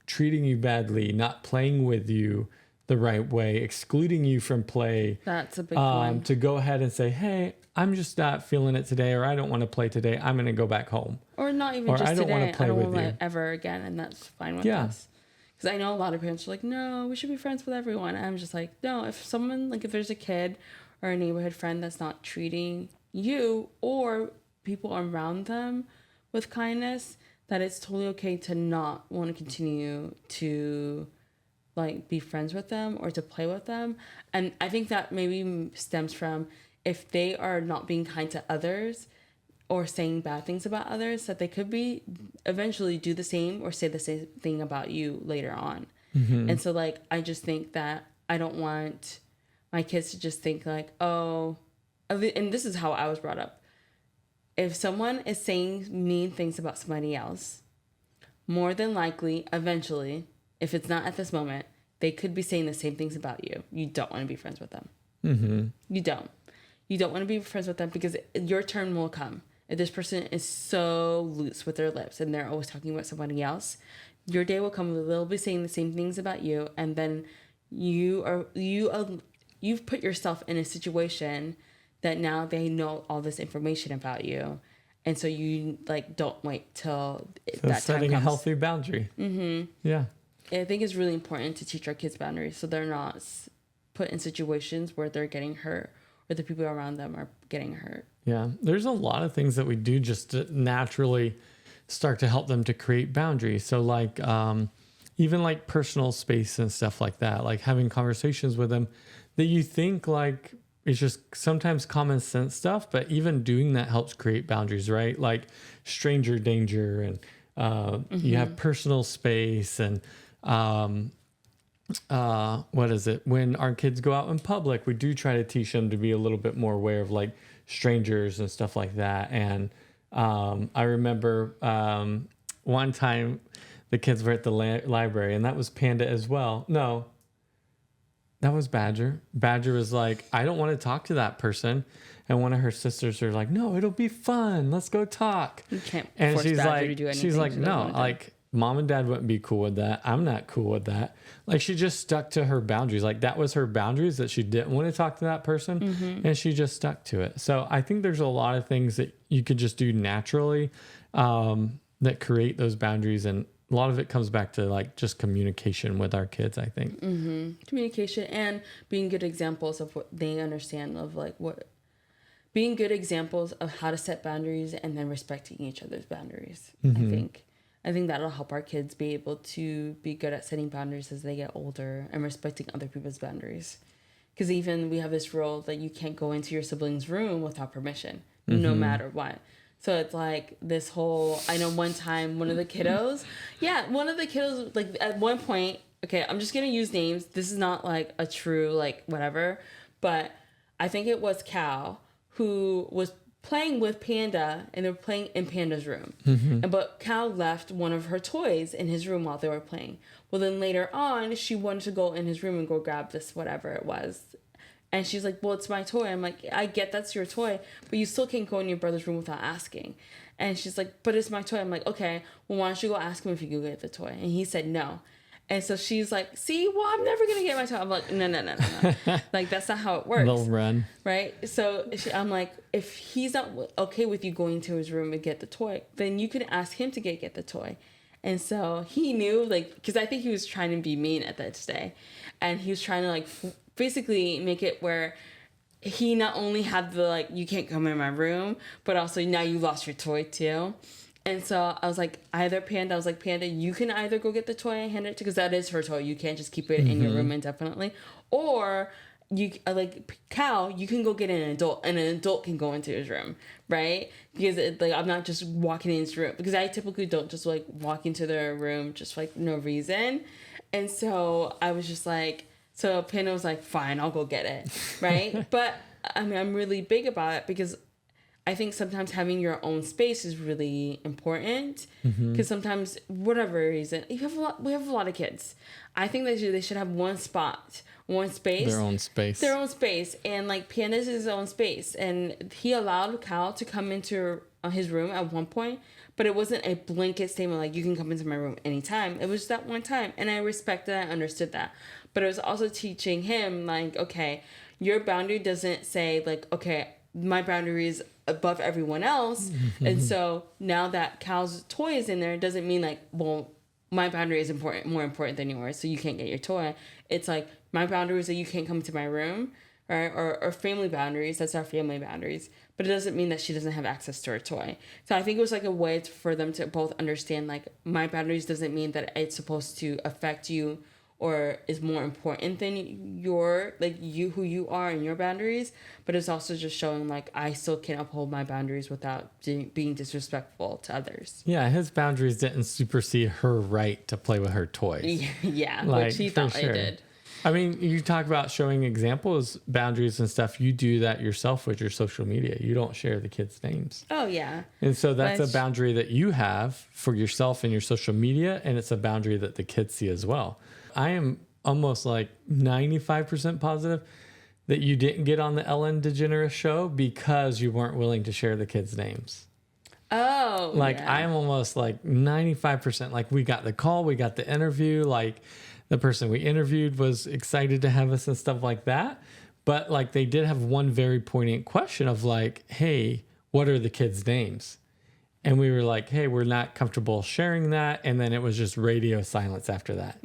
treating you badly, not playing with you the right way, excluding you from play, that's a big one. To go ahead and say, hey, I'm just not feeling it today, or I don't want to play today. I'm going to go back home. Or not even or just I don't today. want to play I don't with want you. to ever again, and that's fine with us. Because I know a lot of parents are like, no, we should be friends with everyone. And I'm just like, no, if someone, like if there's a kid or a neighborhood friend that's not treating you or people around them with kindness, that it's totally okay to not want to continue to like be friends with them or to play with them. And I think that maybe stems from if they are not being kind to others or saying bad things about others, that they could be eventually do the same or say the same thing about you later on. And so like, I just think that I don't want my kids to just think like, oh, and this is how I was brought up. If someone is saying mean things about somebody else, more than likely, eventually, if it's not at this moment, they could be saying the same things about you. You don't want to be friends with them. You don't. You don't want to be friends with them because your turn will come. If this person is so loose with their lips and they're always talking about somebody else, your day will come where they'll be saying the same things about you, and then you've put yourself in a situation that now they know all this information about you. And so you like don't wait till that time setting comes. a healthy boundary. Yeah. I think it's really important to teach our kids boundaries so they're not put in situations where they're getting hurt or the people around them are getting hurt. Yeah. There's a lot of things that we do just to naturally start to help them to create boundaries. So like even like personal space and stuff like that, like having conversations with them that you think like it's just sometimes common sense stuff, but even doing that helps create boundaries, right? Like stranger danger and you have personal space and what is it? When our kids go out in public, we do try to teach them to be a little bit more aware of like strangers and stuff like that. And I remember one time the kids were at the library, and that was Panda as well. No, that was Badger. Badger was like, I don't want to talk to that person. And one of her sisters are like, no, it'll be fun. Let's go talk. You can't and force she's Badger like, to do anything. she's like, she doesn't no, wanna do. like mom and dad wouldn't be cool with that. I'm not cool with that. Like she just stuck to her boundaries. Like that was her boundaries, that she didn't want to talk to that person, and she just stuck to it. So I think there's a lot of things that you could just do naturally that create those boundaries. And a lot of it comes back to like just communication with our kids, I think. Communication and being good examples of what they understand of like what being good examples of how to set boundaries and then respecting each other's boundaries. I think that'll help our kids be able to be good at setting boundaries as they get older and respecting other people's boundaries. Because even we have this rule that you can't go into your sibling's room without permission, no matter what. So it's like this whole, I know one time one of the kiddos, like at one point, okay, I'm just going to use names. This is not like a true, like whatever, but I think it was Cal who was playing with Panda and they were playing in Panda's room. But Cal left one of her toys in his room while they were playing. Well, then later on, she wanted to go in his room and go grab this, whatever it was. And she's like, well, it's my toy. I'm like, I get that's your toy, but you still can't go in your brother's room without asking. And she's like, but it's my toy. I'm like, okay, well, why don't you go ask him if you can get the toy? And he said no. And so she's like, see, well, I'm never going to get my toy. I'm like, no. Like, that's not how it works. They'll run. Right? So I'm like, if he's not okay with you going to his room and get the toy, then you can ask him to get the toy. And so he knew, like, because I think he was trying to be mean at that day. And he was trying to, like, basically make it where he not only had the, like, you can't come in my room, but also now you lost your toy, too. And so I was like, Panda, you can either go get the toy and hand it to, because that is her toy. You can't just keep it in your room indefinitely. Or you, like, Cal, you can go get an adult, and an adult can go into his room, right? Because I'm not just walking in his room, because I typically don't just like walk into their room just like no reason. And so I was just like, so Panda was like, fine, I'll go get it, right? But I mean, I'm really big about it because I think sometimes having your own space is really important, because sometimes, whatever reason, we have a lot of kids. I think they should have one spot, one space. Their own space. And like Panda's his own space. And he allowed Cal to come into his room at one point, but it wasn't a blanket statement like, you can come into my room anytime. It was just that one time. And I respected that, I understood that. But it was also teaching him like, okay, your boundary doesn't say like, okay, my boundary is above everyone else. And so now that Cal's toy is in there, it doesn't mean like, well, my boundary is more important than yours, so you can't get your toy. It's like, my boundary is that you can't come to my room, right? Or family boundaries, that's our family boundaries. But it doesn't mean that she doesn't have access to her toy. So I think it was like a way for them to both understand, like, my boundaries doesn't mean that it's supposed to affect you or is more important than your, like, you, who you are and your boundaries, but it's also just showing like I still can uphold my boundaries without being disrespectful to others. Yeah, his boundaries didn't supersede her right to play with her toys. Yeah, like, which he thought they did. I mean, you talk about showing examples, boundaries and stuff. You do that yourself with your social media. You don't share the kids' names. Oh, yeah. And so that's a boundary that you have for yourself and your social media, and it's a boundary that the kids see as well. I am almost like 95% positive that you didn't get on the Ellen DeGeneres show because you weren't willing to share the kids' names. Oh, like, yeah. I am almost like 95%. Like, we got the call, we got the interview, like, the person we interviewed was excited to have us and stuff like that. But like, they did have one very poignant question of like, hey, what are the kids' names? And we were like, hey, we're not comfortable sharing that. And then it was just radio silence after that.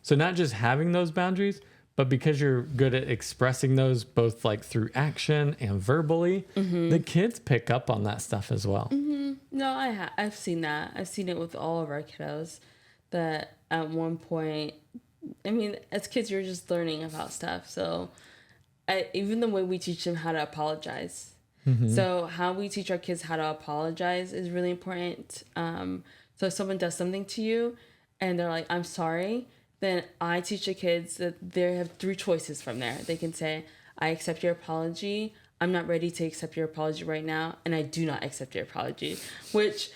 So not just having those boundaries, but because you're good at expressing those both like through action and verbally, the kids pick up on that stuff as well. No, I've seen that. I've seen it with all of our kiddos, that at one point, I mean, as kids, you're just learning about stuff. So even the way we teach them how to apologize. So how we teach our kids how to apologize is really important. So if someone does something to you and they're like, I'm sorry, then I teach the kids that they have 3 choices from there. They can say, I accept your apology, I'm not ready to accept your apology right now, and I do not accept your apology. Which,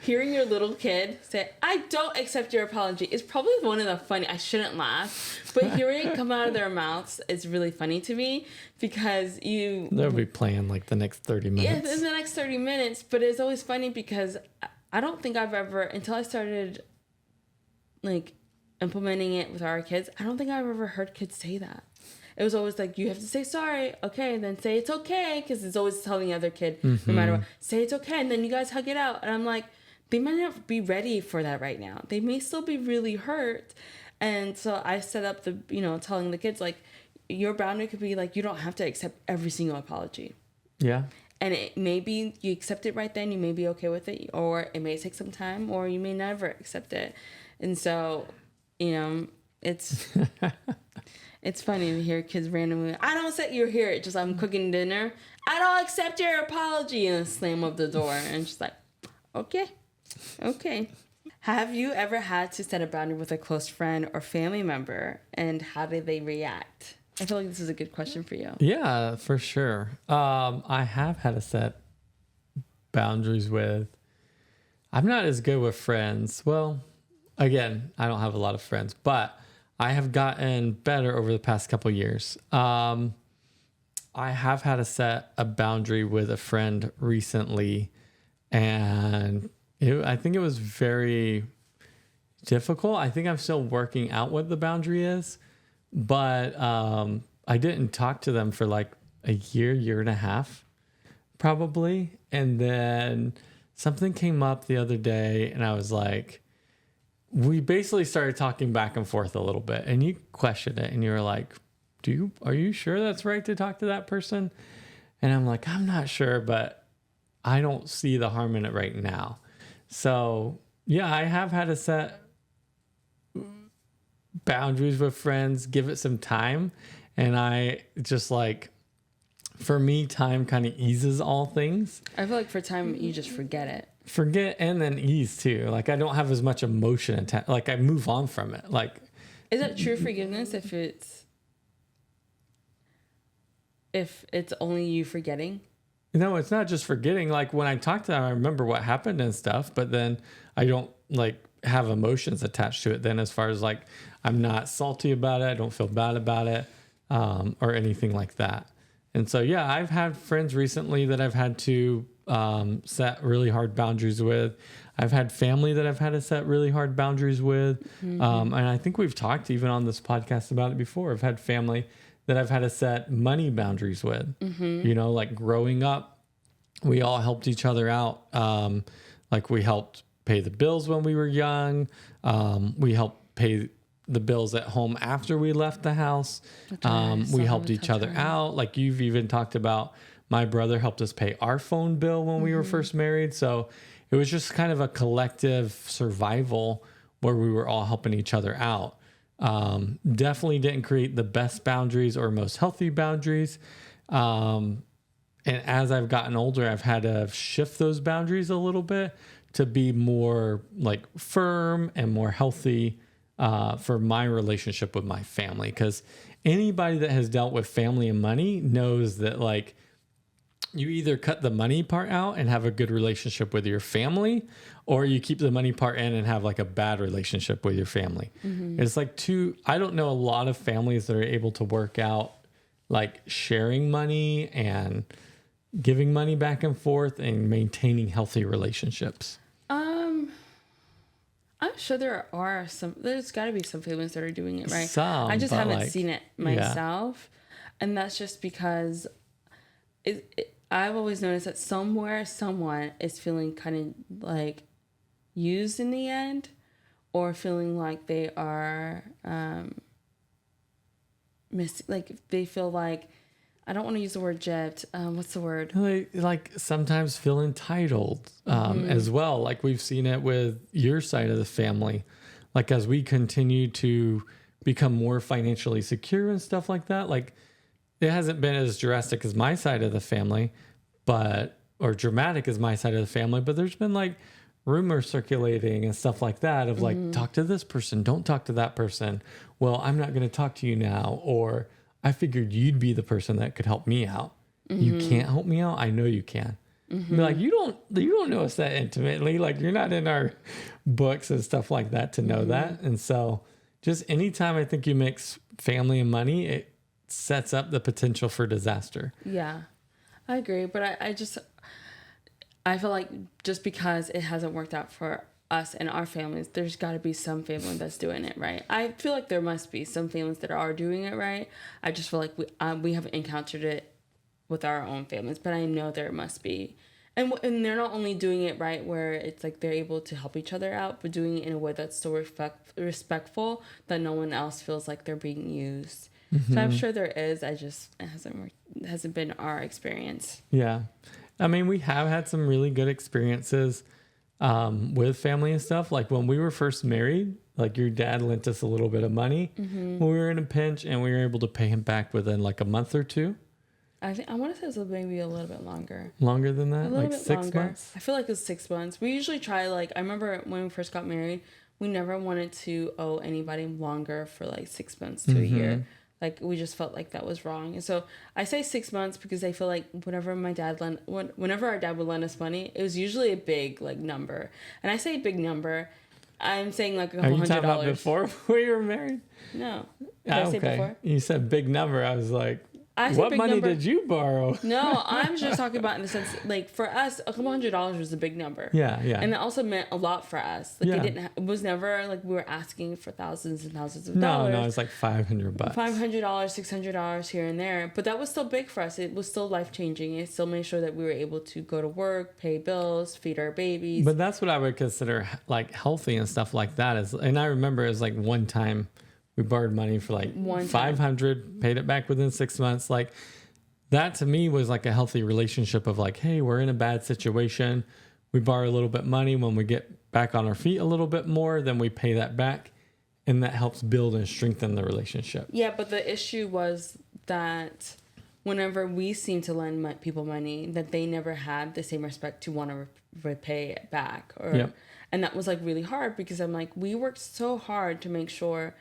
hearing your little kid say, I don't accept your apology, is probably one of the funny, I shouldn't laugh, but hearing it come out of their mouths is really funny to me, because they'll be playing like the next 30 minutes. Yeah, in the next 30 minutes, but it's always funny because I don't think I've ever, until I started like implementing it with our kids, I don't think I've ever heard kids say that. It was always like, you have to say sorry, okay, and then say it's okay, because it's always telling the other kid, no matter what, say it's okay, and then you guys hug it out. And I'm like, they might not be ready for that right now. They may still be really hurt. And so I set up the, telling the kids, like, your boundary could be like, you don't have to accept every single apology. Yeah. And it maybe you accept it right then, you may be okay with it, or it may take some time, or you may never accept it. And so, it's it's funny to hear kids randomly, I don't accept you're here. It's just I'm cooking dinner. I don't accept your apology, and slam up the door. And just like, okay. Have you ever had to set a boundary with a close friend or family member, and how did they react? I feel like this is a good question for you. Yeah, for sure. I have had to set boundaries with. I'm not as good with friends. Well, again, I don't have a lot of friends, but I have gotten better over the past couple of years. I have had to set a boundary with a friend recently, and I think it was very difficult. I think I'm still working out what the boundary is. But I didn't talk to them for like a year and a half, probably. And then something came up the other day, and I was like, we basically started talking back and forth a little bit. And you questioned it, and you were like, are you sure that's right to talk to that person? And I'm like, I'm not sure, but I don't see the harm in it right now. So yeah, I have had to set boundaries with friends, give it some time. And I just like, for me, time kind of eases all things. I feel like for time, you just forget it. And then ease too. Like I don't have as much emotion attached. Like I move on from it. Like, is that true forgiveness if it's only you forgetting? No, it's not just forgetting. Like when I talk to them, I remember what happened and stuff, but then I don't like have emotions attached to it then, as far as like I'm not salty about it, I don't feel bad about it, or anything like that. And so yeah, I've had friends recently that I've had to set really hard boundaries with. I've had family that I've had to set really hard boundaries with. And I think we've talked even on this podcast about it before. I've had family that I've had to set money boundaries with. Like growing up, we all helped each other out. Like we helped pay the bills when we were young. We helped pay the bills at home after we left the house. We helped each other out. Like you've even talked about, my brother helped us pay our phone bill when we were first married. So it was just kind of a collective survival where we were all helping each other out. Definitely didn't create the best boundaries or most healthy boundaries. And as I've gotten older, I've had to shift those boundaries a little bit to be more like firm and more healthy for my relationship with my family. Because anybody that has dealt with family and money knows that like you either cut the money part out and have a good relationship with your family, or you keep the money part in and have like a bad relationship with your family. It's like I don't know a lot of families that are able to work out like sharing money and giving money back and forth and maintaining healthy relationships. I'm sure there's got to be some families that are doing it right. I just but haven't seen it myself. Yeah. And that's just because I've always noticed that somewhere someone is feeling kind of like used in the end, or feeling like they are like they feel like, I don't want to use the word gypped. What's the word? Like sometimes feel entitled as well. Like we've seen it with your side of the family. Like as we continue to become more financially secure and stuff like that, like it hasn't been as drastic as my side of the family, or dramatic as my side of the family, but there's been like rumors circulating and stuff like that of like, talk to this person, don't talk to that person. Well, I'm not going to talk to you now. Or I figured you'd be the person that could help me out. You can't help me out. I know you can. Be like, you don't know us that intimately. Like you're not in our books and stuff like that to know that. And so just anytime I think you mix family and money, it sets up the potential for disaster. Yeah, I agree. But I feel like just because it hasn't worked out for us and our families, there's got to be some family that's doing it right. I feel like there must be some families that are doing it right. I just feel like we haven't encountered it with our own families, but I know there must be. And they're not only doing it right where it's like they're able to help each other out, but doing it in a way that's so respectful that no one else feels like they're being used. So I'm sure there is. It hasn't been our experience. Yeah. I mean, we have had some really good experiences with family and stuff. Like when we were first married, like your dad lent us a little bit of money when we were in a pinch, and we were able to pay him back within like a month or two. I want to say it was maybe a little bit longer. Longer than that? A little Like bit 6 longer. months? I feel like it was 6 months. We usually try, like, I remember when we first got married, we never wanted to owe anybody longer for like 6 months to a year. Like, we just felt like that was wrong. And so I say 6 months because I feel like whenever our dad would lend us money, it was usually a big, like, number. And I say big number, I'm saying like a couple $100. Are you talking about before we were married? No. Did I say before? You said big number. I was like, I said what big money number. did you borrow? No, I'm just talking about in the sense, like, for us, a couple $100 was a big number. Yeah, yeah. And it also meant a lot for us. Like, Yeah. it was never, like, we were asking for thousands and thousands of No, dollars. it's like $500. $500, $600 here and there. But that was still big for us. It was still life-changing. It still made sure that we were able to go to work, pay bills, feed our babies. But that's what I would consider like healthy and stuff like that. And I remember it was like one time we borrowed money for like $500, paid it back within 6 months. Like that to me was like a healthy relationship of like, hey, we're in a bad situation. We borrow a little bit money. When we get back on our feet a little bit more, then we pay that back. And that helps build and strengthen the relationship. Yeah, but the issue was that whenever we seemed to lend people money, that they never had the same respect to want to repay it back. And that was like really hard because I'm like, we worked so hard to make sure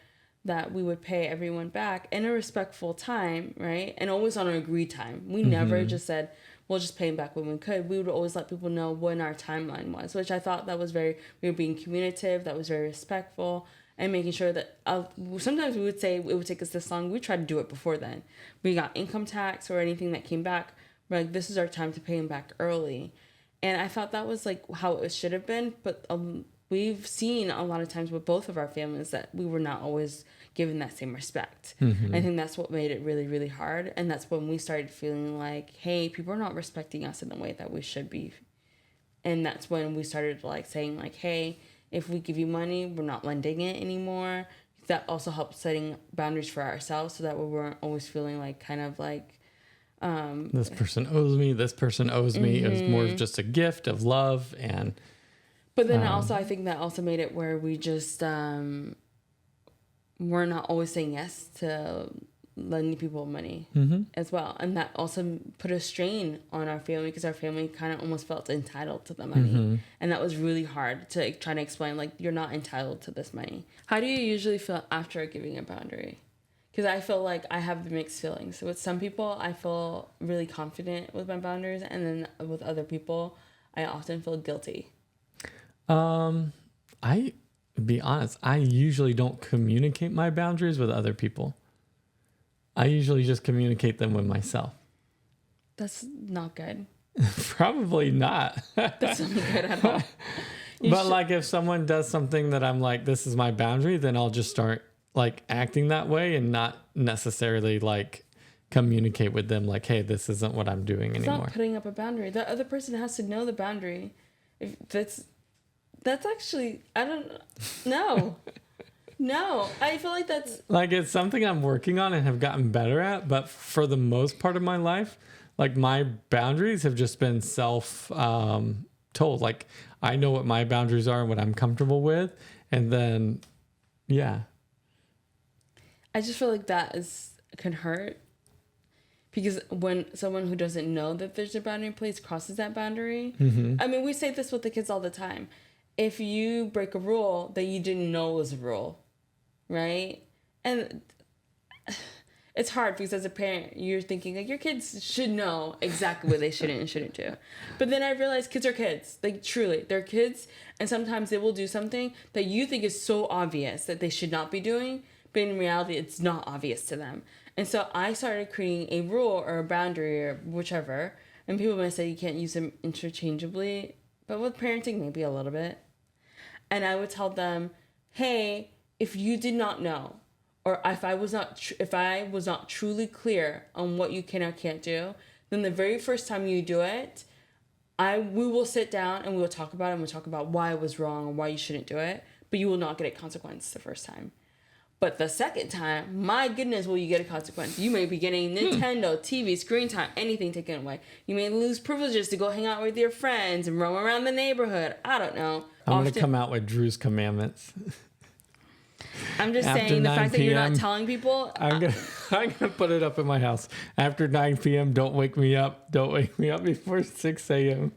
that we would pay everyone back in a respectful time, right? And always on an agreed time. We never just said, we'll just pay them back when we could. We would always let people know when our timeline was, which I thought that was we were being communicative, that was very respectful, and making sure that sometimes we would say it would take us this long. We tried to do it before then. We got income tax or anything that came back. We're like, this is our time to pay them back early. And I thought that was like how it should have been. But we've seen a lot of times with both of our families that we were not always given that same respect. I think that's what made it really, really hard. And that's when we started feeling like, hey, people are not respecting us in the way that we should be. And that's when we started like saying like, hey, if we give you money, we're not lending it anymore. That also helped setting boundaries for ourselves so that we weren't always feeling like kind of like this person owes me, this person owes me. It was more of just a gift of love. And but then also I think that also made it where we just we're not always saying yes to lending people money as well. And that also put a strain on our family because our family kind of almost felt entitled to the money. And that was really hard to try to explain, like, you're not entitled to this money. How do you usually feel after giving a boundary? Because I feel like I have mixed feelings. So with some people, I feel really confident with my boundaries. And then with other people, I often feel guilty. I be honest, I usually don't communicate my boundaries with other people. I usually just communicate them with myself. That's not good. Probably not. That's not good at all. But like if someone does something that I'm like, this is my boundary, then I'll just start like acting that way and not necessarily like communicate with them like, hey, this isn't what I'm doing anymore. It's not putting up a boundary. The other person has to know the boundary. If that's actually, I don't know. No, I feel like that's like it's something I'm working on and have gotten better at. But for the most part of my life, like my boundaries have just been told. Like I know what my boundaries are and what I'm comfortable with. And then, yeah. I just feel like that can hurt. Because when someone who doesn't know that there's a boundary in place crosses that boundary. I mean, we say this with the kids all the time. If you break a rule that you didn't know was a rule, right? And it's hard because as a parent, you're thinking like your kids should know exactly what they shouldn't and shouldn't do. But then I realized kids are kids. Like truly, they're kids. And sometimes they will do something that you think is so obvious that they should not be doing. But in reality, it's not obvious to them. And so I started creating a rule or a boundary or whichever. And people might say you can't use them interchangeably. But with parenting, maybe a little bit. And I would tell them, hey, if you did not know, or if I was not truly clear on what you can or can't do, then the very first time you do it, we will sit down and we will talk about it, and we'll talk about why it was wrong or why you shouldn't do it, but you will not get a consequence the first time. But the second time, my goodness, will you get a consequence? You may be getting Nintendo, TV, screen time, anything taken away. You may lose privileges to go hang out with your friends and roam around the neighborhood. I don't know. I'm going to come out with Drue's commandments. I'm just After saying the 9 fact that you're not p.m., telling people. I'm gonna put it up in my house. After 9 p.m., don't wake me up. Don't wake me up before 6 a.m.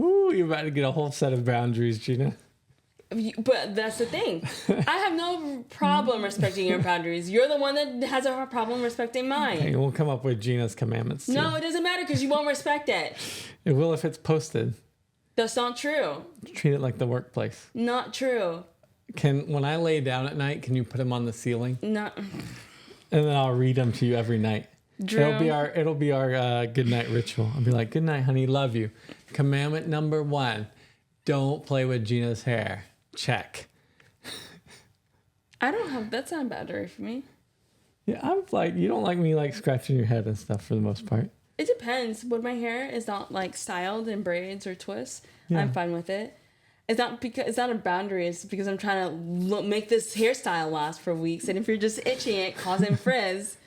Ooh, you're about to get a whole set of boundaries, Jeena. But that's the thing. I have no problem respecting your boundaries. You're the one that has a problem respecting mine. Hey, we'll come up with Gina's commandments too. No, it doesn't matter because you won't respect it. It will if it's posted. That's not true. Treat it like the workplace. Not true. When I lay down at night, can you put them on the ceiling? Not. And then I'll read them to you every night. Drue. It'll be our good night ritual. I'll be like, good night, honey, love you. Commandment number 1, don't play with Gina's hair. Check. That's not a boundary for me. Yeah, I'm like, you don't like me like scratching your head and stuff for the most part. It depends. When my hair is not like styled in braids or twists, Yeah. I'm fine with it. It's not a boundary. It's because I'm trying to make this hairstyle last for weeks. And if you're just itching it, causing frizz,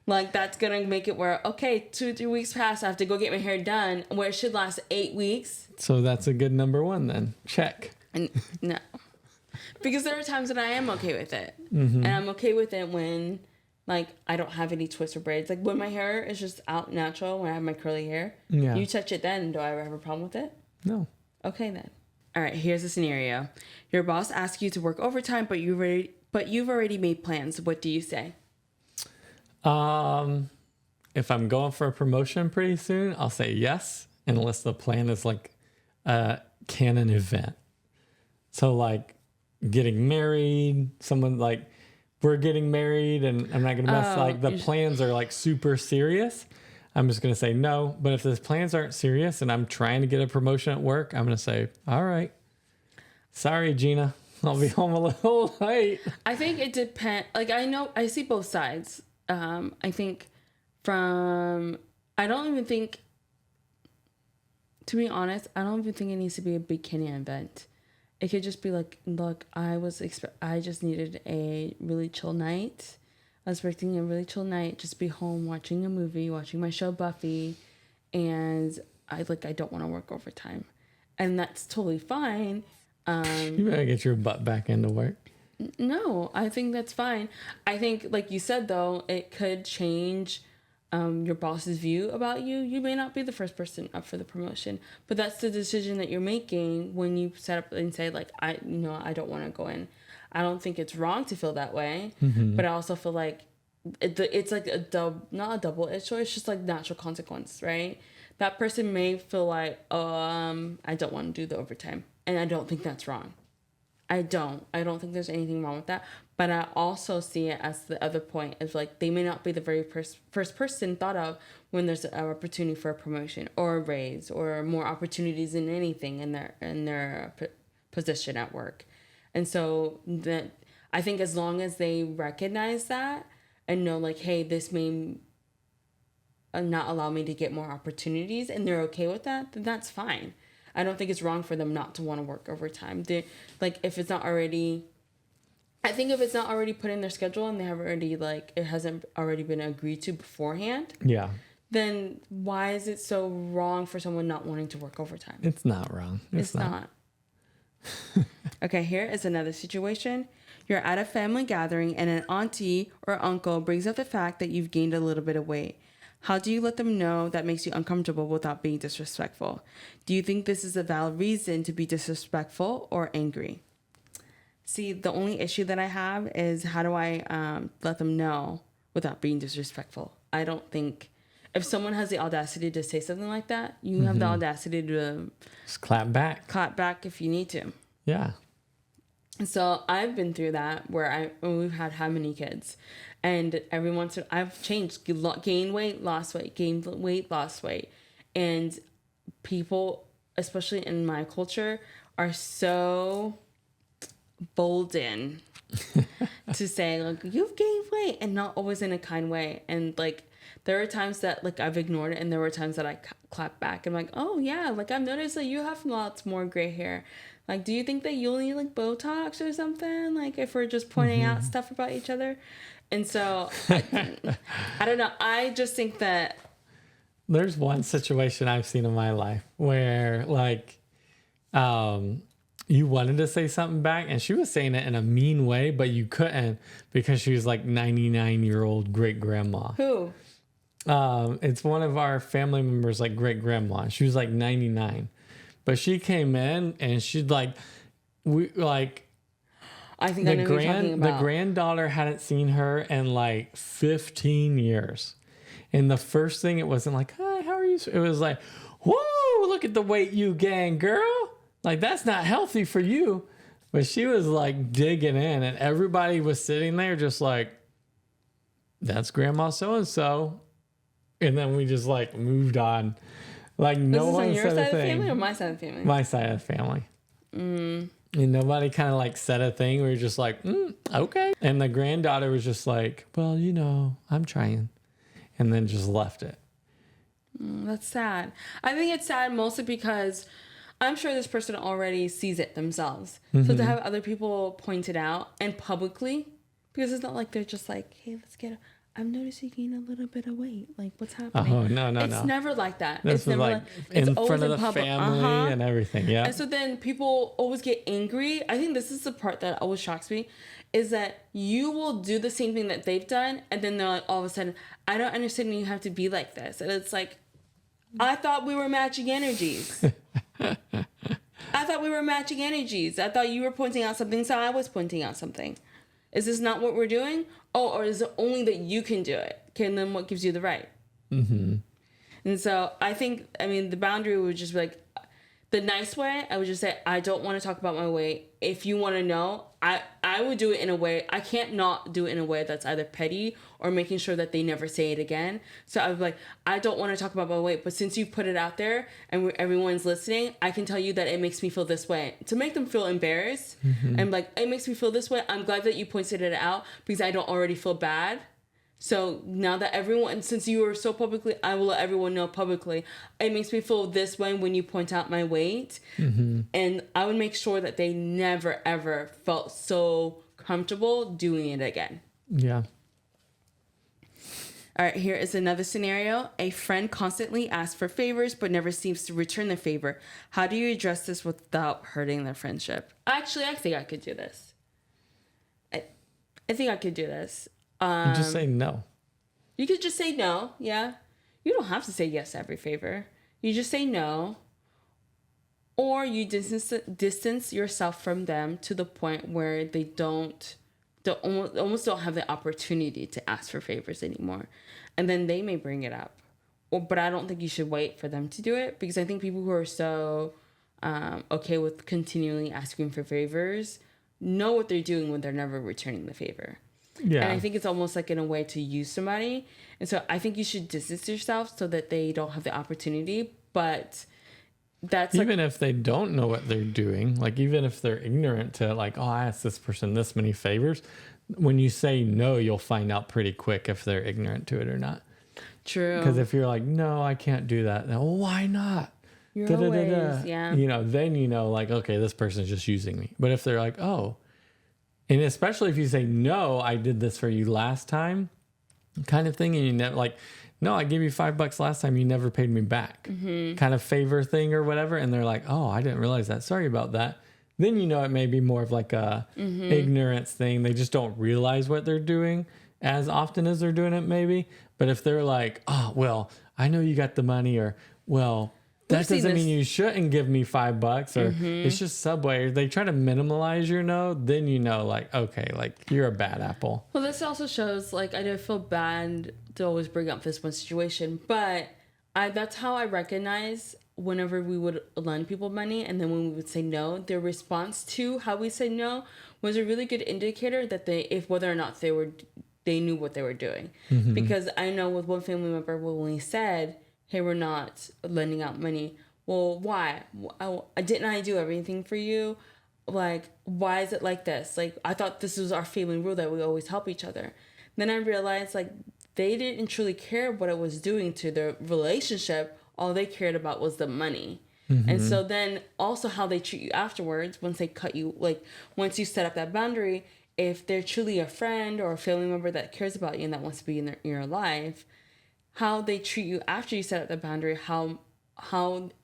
like that's gonna make it where 2-3 weeks pass, I have to go get my hair done, where it should last 8 weeks. So that's a good number 1 then. Check. And no, because there are times that I am okay with it, and I'm okay with it when, like, I don't have any twists or braids. Like when my hair is just out natural, when I have my curly hair. Yeah. You touch it then, do I ever have a problem with it? No. Okay then. All right. Here's a scenario: your boss asks you to work overtime, but you've already made plans. What do you say? If I'm going for a promotion pretty soon, I'll say yes, unless the plan is like a canon event. So like getting married, someone like we're getting married and I'm not going to mess like the plans are like super serious. I'm just going to say no. But if the plans aren't serious and I'm trying to get a promotion at work, I'm going to say, all right, sorry, Jeena, I'll be home a little late. I think it depends. Like I see both sides. I think I don't even think, to be honest, I don't even think it needs to be a big canon event. It could just be like, look, I just needed a really chill night. I was expecting a really chill night, just be home watching a movie, watching my show Buffy, and I don't want to work overtime. And that's totally fine. You better get your butt back into work. No, I think that's fine. I think, like you said, though, it could change your boss's view about you. You may not be the first person up for the promotion, but that's the decision that you're making when you set up and say, like, I don't want to go in. I don't think it's wrong to feel that way, but I also feel like it's like not a double-edged sword. It's just like natural consequence, right? That person may feel like, I don't want to do the overtime, and I don't think that's wrong. I don't think there's anything wrong with that. But I also see it as the other point of like they may not be the very first person thought of when there's an opportunity for a promotion or a raise or more opportunities in anything in their position at work. And so that I think as long as they recognize that and know like, hey, this may not allow me to get more opportunities, and they're okay with that, then that's fine. I don't think it's wrong for them not to want to work overtime. If it's not already put in their schedule and they have already it hasn't already been agreed to beforehand. Yeah. Then why is it so wrong for someone not wanting to work overtime? It's not wrong. It's not. Okay, here is another situation. You're at a family gathering and an auntie or uncle brings up the fact that you've gained a little bit of weight. How do you let them know that makes you uncomfortable without being disrespectful? Do you think this is a valid reason to be disrespectful or angry? See, the only issue that I have is how do I let them know without being disrespectful? I don't think if someone has the audacity to say something like that, you have the audacity to just clap back. Clap back if you need to. Yeah. So I've been through that where we've had how many kids, and every once in I've changed, gain weight, lost weight, gain weight, lost weight, and people, especially in my culture, are so bolden to say like you've gained weight, and not always in a kind way, and like there are times that like I've ignored it, and there were times that I clap back. I'm like, oh yeah, like I've noticed that you have lots more gray hair. Like, do you think that you'll need like Botox or something? Like, if we're just pointing out stuff about each other. And so I don't know. I just think that There's one situation I've seen in my life where like you wanted to say something back and she was saying it in a mean way, but you couldn't because she was like 99-year-old great grandma. who? It's one of our family members, like great grandma. She was like 99, but she came in and she'd like, I think I know who you're talking the about. granddaughter hadn't seen her in like 15 years. And the first thing, it wasn't like, hi, how are you? It was like, whoa, look at the weight you gained, girl. Like, that's not healthy for you. But she was like digging in, and everybody was sitting there just like, that's Grandma so-and-so. And then we just like moved on. Like, no one Is this on your said a side of the thing. family or my side of the family? My side of the family. And nobody kind of like said a thing. We were just like, okay. And the granddaughter was just like, well, you know, I'm trying. And then just left it. That's sad. I think it's sad mostly because I'm sure this person already sees it themselves. So to have other people point it out and publicly, because it's not like they're just like, hey, let's get I've noticed you gain a little bit of weight. Like, what's happening? Oh, no. It's never like that. This It's was never like it's in always front of the public. family and everything. Yeah. And so then people always get angry. I think this is the part that always shocks me, is that you will do the same thing that they've done, and then they're like, all of a sudden, I don't understand you have to be like this. And it's like, I thought we were matching energies. I thought we were matching energies. I thought you were pointing out something, so I was pointing out something. Is this not what we're doing? Oh, or is it only that you can do it? Okay, and then what gives you the right? And so I think, I mean, the boundary would just be like, the nice way, I would just say, I don't want to talk about my weight. If you want to know, I would do it in a way, I can't not do it in a way that's either petty or making sure that they never say it again. So I was like, I don't want to talk about my weight, but since you put it out there and everyone's listening, I can tell you that it makes me feel this way. To make them feel embarrassed, and like, it makes me feel this way. I'm glad that you pointed it out because I don't already feel bad. So now that everyone, since you were so publicly, I will let everyone know publicly. It makes me feel this way when you point out my weight. And I would make sure that they never, ever felt so comfortable doing it again. Yeah. All right, here is another scenario. A friend constantly asks for favors but never seems to return the favor. How do you address this without hurting their friendship? Actually, I think I could do this. I think I could do this. You just say no. You could just say no, yeah. You don't have to say yes to every favor. You just say no. Or you distance yourself from them to the point where they almost don't have the opportunity to ask for favors anymore. And then they may bring it up. But I don't think you should wait for them to do it, because I think people who are so okay with continually asking for favors know what they're doing when they're never returning the favor. Yeah. And I think it's almost like in a way to use somebody. And so I think you should distance yourself so that they don't have the opportunity. But that's even if they don't know what they're doing, like even if they're ignorant to like, oh, I asked this person this many favors. When you say no, you'll find out pretty quick if they're ignorant to it or not. True. Because if you're like, no, I can't do that. Then, well, why not? You're always, yeah. You know, then you know, like, okay, this person's just using me. But if they're like, oh, and especially if you say, no, I did this for you last time, kind of thing, and you never like, no, I gave you $5 last time, you never paid me back, kind of favor thing or whatever, and they're like, oh, I didn't realize that. Sorry about that. Then you know it may be more of like a ignorance thing. They just don't realize what they're doing as often as they're doing it, maybe. But if they're like, oh, well, I know you got the money, or well, that doesn't mean you shouldn't give me $5, or it's just Subway, or they try to minimalize your no, then you know, like, okay, like you're a bad apple. Well, this also shows, like, I don't feel bad to always bring up this one situation, but that's how I recognize whenever we would lend people money, and then when we would say no, their response to how we said no was a really good indicator that whether or not they knew what they were doing. Because I know with one family member, when we said, hey, we're not lending out money. Well, why? Didn't I do everything for you? Like, why is it like this? Like, I thought this was our family rule that we always help each other. Then I realized, like, they didn't truly care what it was doing to their relationship. All they cared about was the money. And so then also how they treat you afterwards, once they cut you, like once you set up that boundary, if they're truly a friend or a family member that cares about you and that wants to be in your life, how they treat you after you set up the boundary, how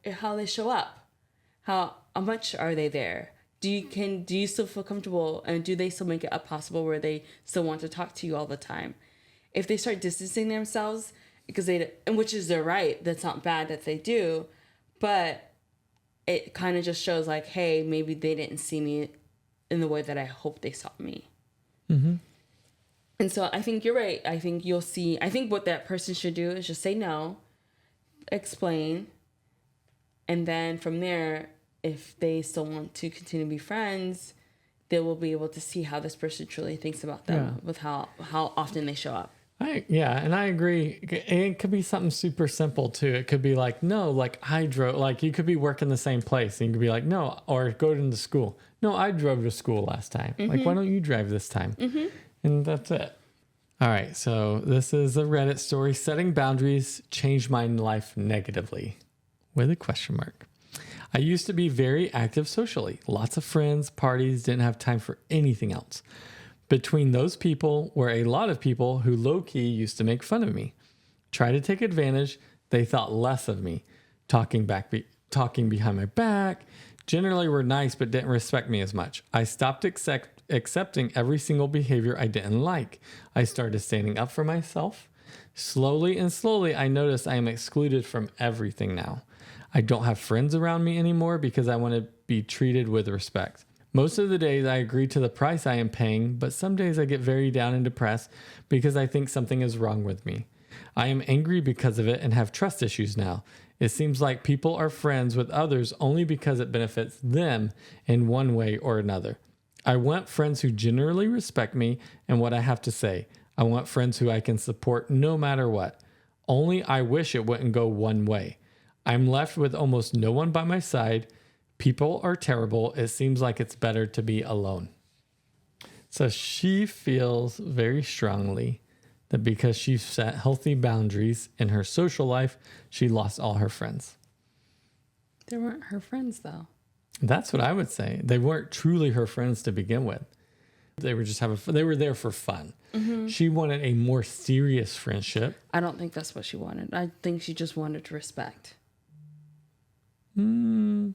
they show up, how much are they there? Do you still feel comfortable, and do they still make it possible where they still want to talk to you all the time? If they start distancing themselves and which is their right, that's not bad that they do, but it kind of just shows like, hey, maybe they didn't see me in the way that I hope they saw me. Mm-hmm. And so I think you're right. I think what that person should do is just say no, explain, and then from there, if they still want to continue to be friends, they will be able to see how this person truly thinks about them with how often they show up. And I agree. It could be something super simple too. It could be like, no, like I drove, like you could be working the same place and you could be like, no, or go to school. No, I drove to school last time. Like, why don't you drive this time? And that's it. All right. So this is a Reddit story. Setting boundaries changed my life negatively with a question mark. I used to be very active socially. Lots of friends, parties, didn't have time for anything else. Between those people were a lot of people who low-key used to make fun of me. Try to take advantage, they thought less of me. Talking behind my back. Generally were nice but didn't respect me as much. I stopped accepting every single behavior I didn't like. I started standing up for myself. Slowly, I noticed I am excluded from everything now. I don't have friends around me anymore because I want to be treated with respect. Most of the days I agree to the price I am paying, but some days I get very down and depressed because I think something is wrong with me. I am angry because of it and have trust issues now. It seems like people are friends with others only because it benefits them in one way or another. I want friends who generally respect me and what I have to say. I want friends who I can support no matter what. Only I wish it wouldn't go one way. I'm left with almost no one by my side. People are terrible. It seems like it's better to be alone. So she feels very strongly that because she set healthy boundaries in her social life, she lost all her friends. They weren't her friends, though. That's what I would say. They weren't truly her friends to begin with. They were just they were there for fun. She wanted a more serious friendship. I don't think that's what she wanted. I think she just wanted respect. You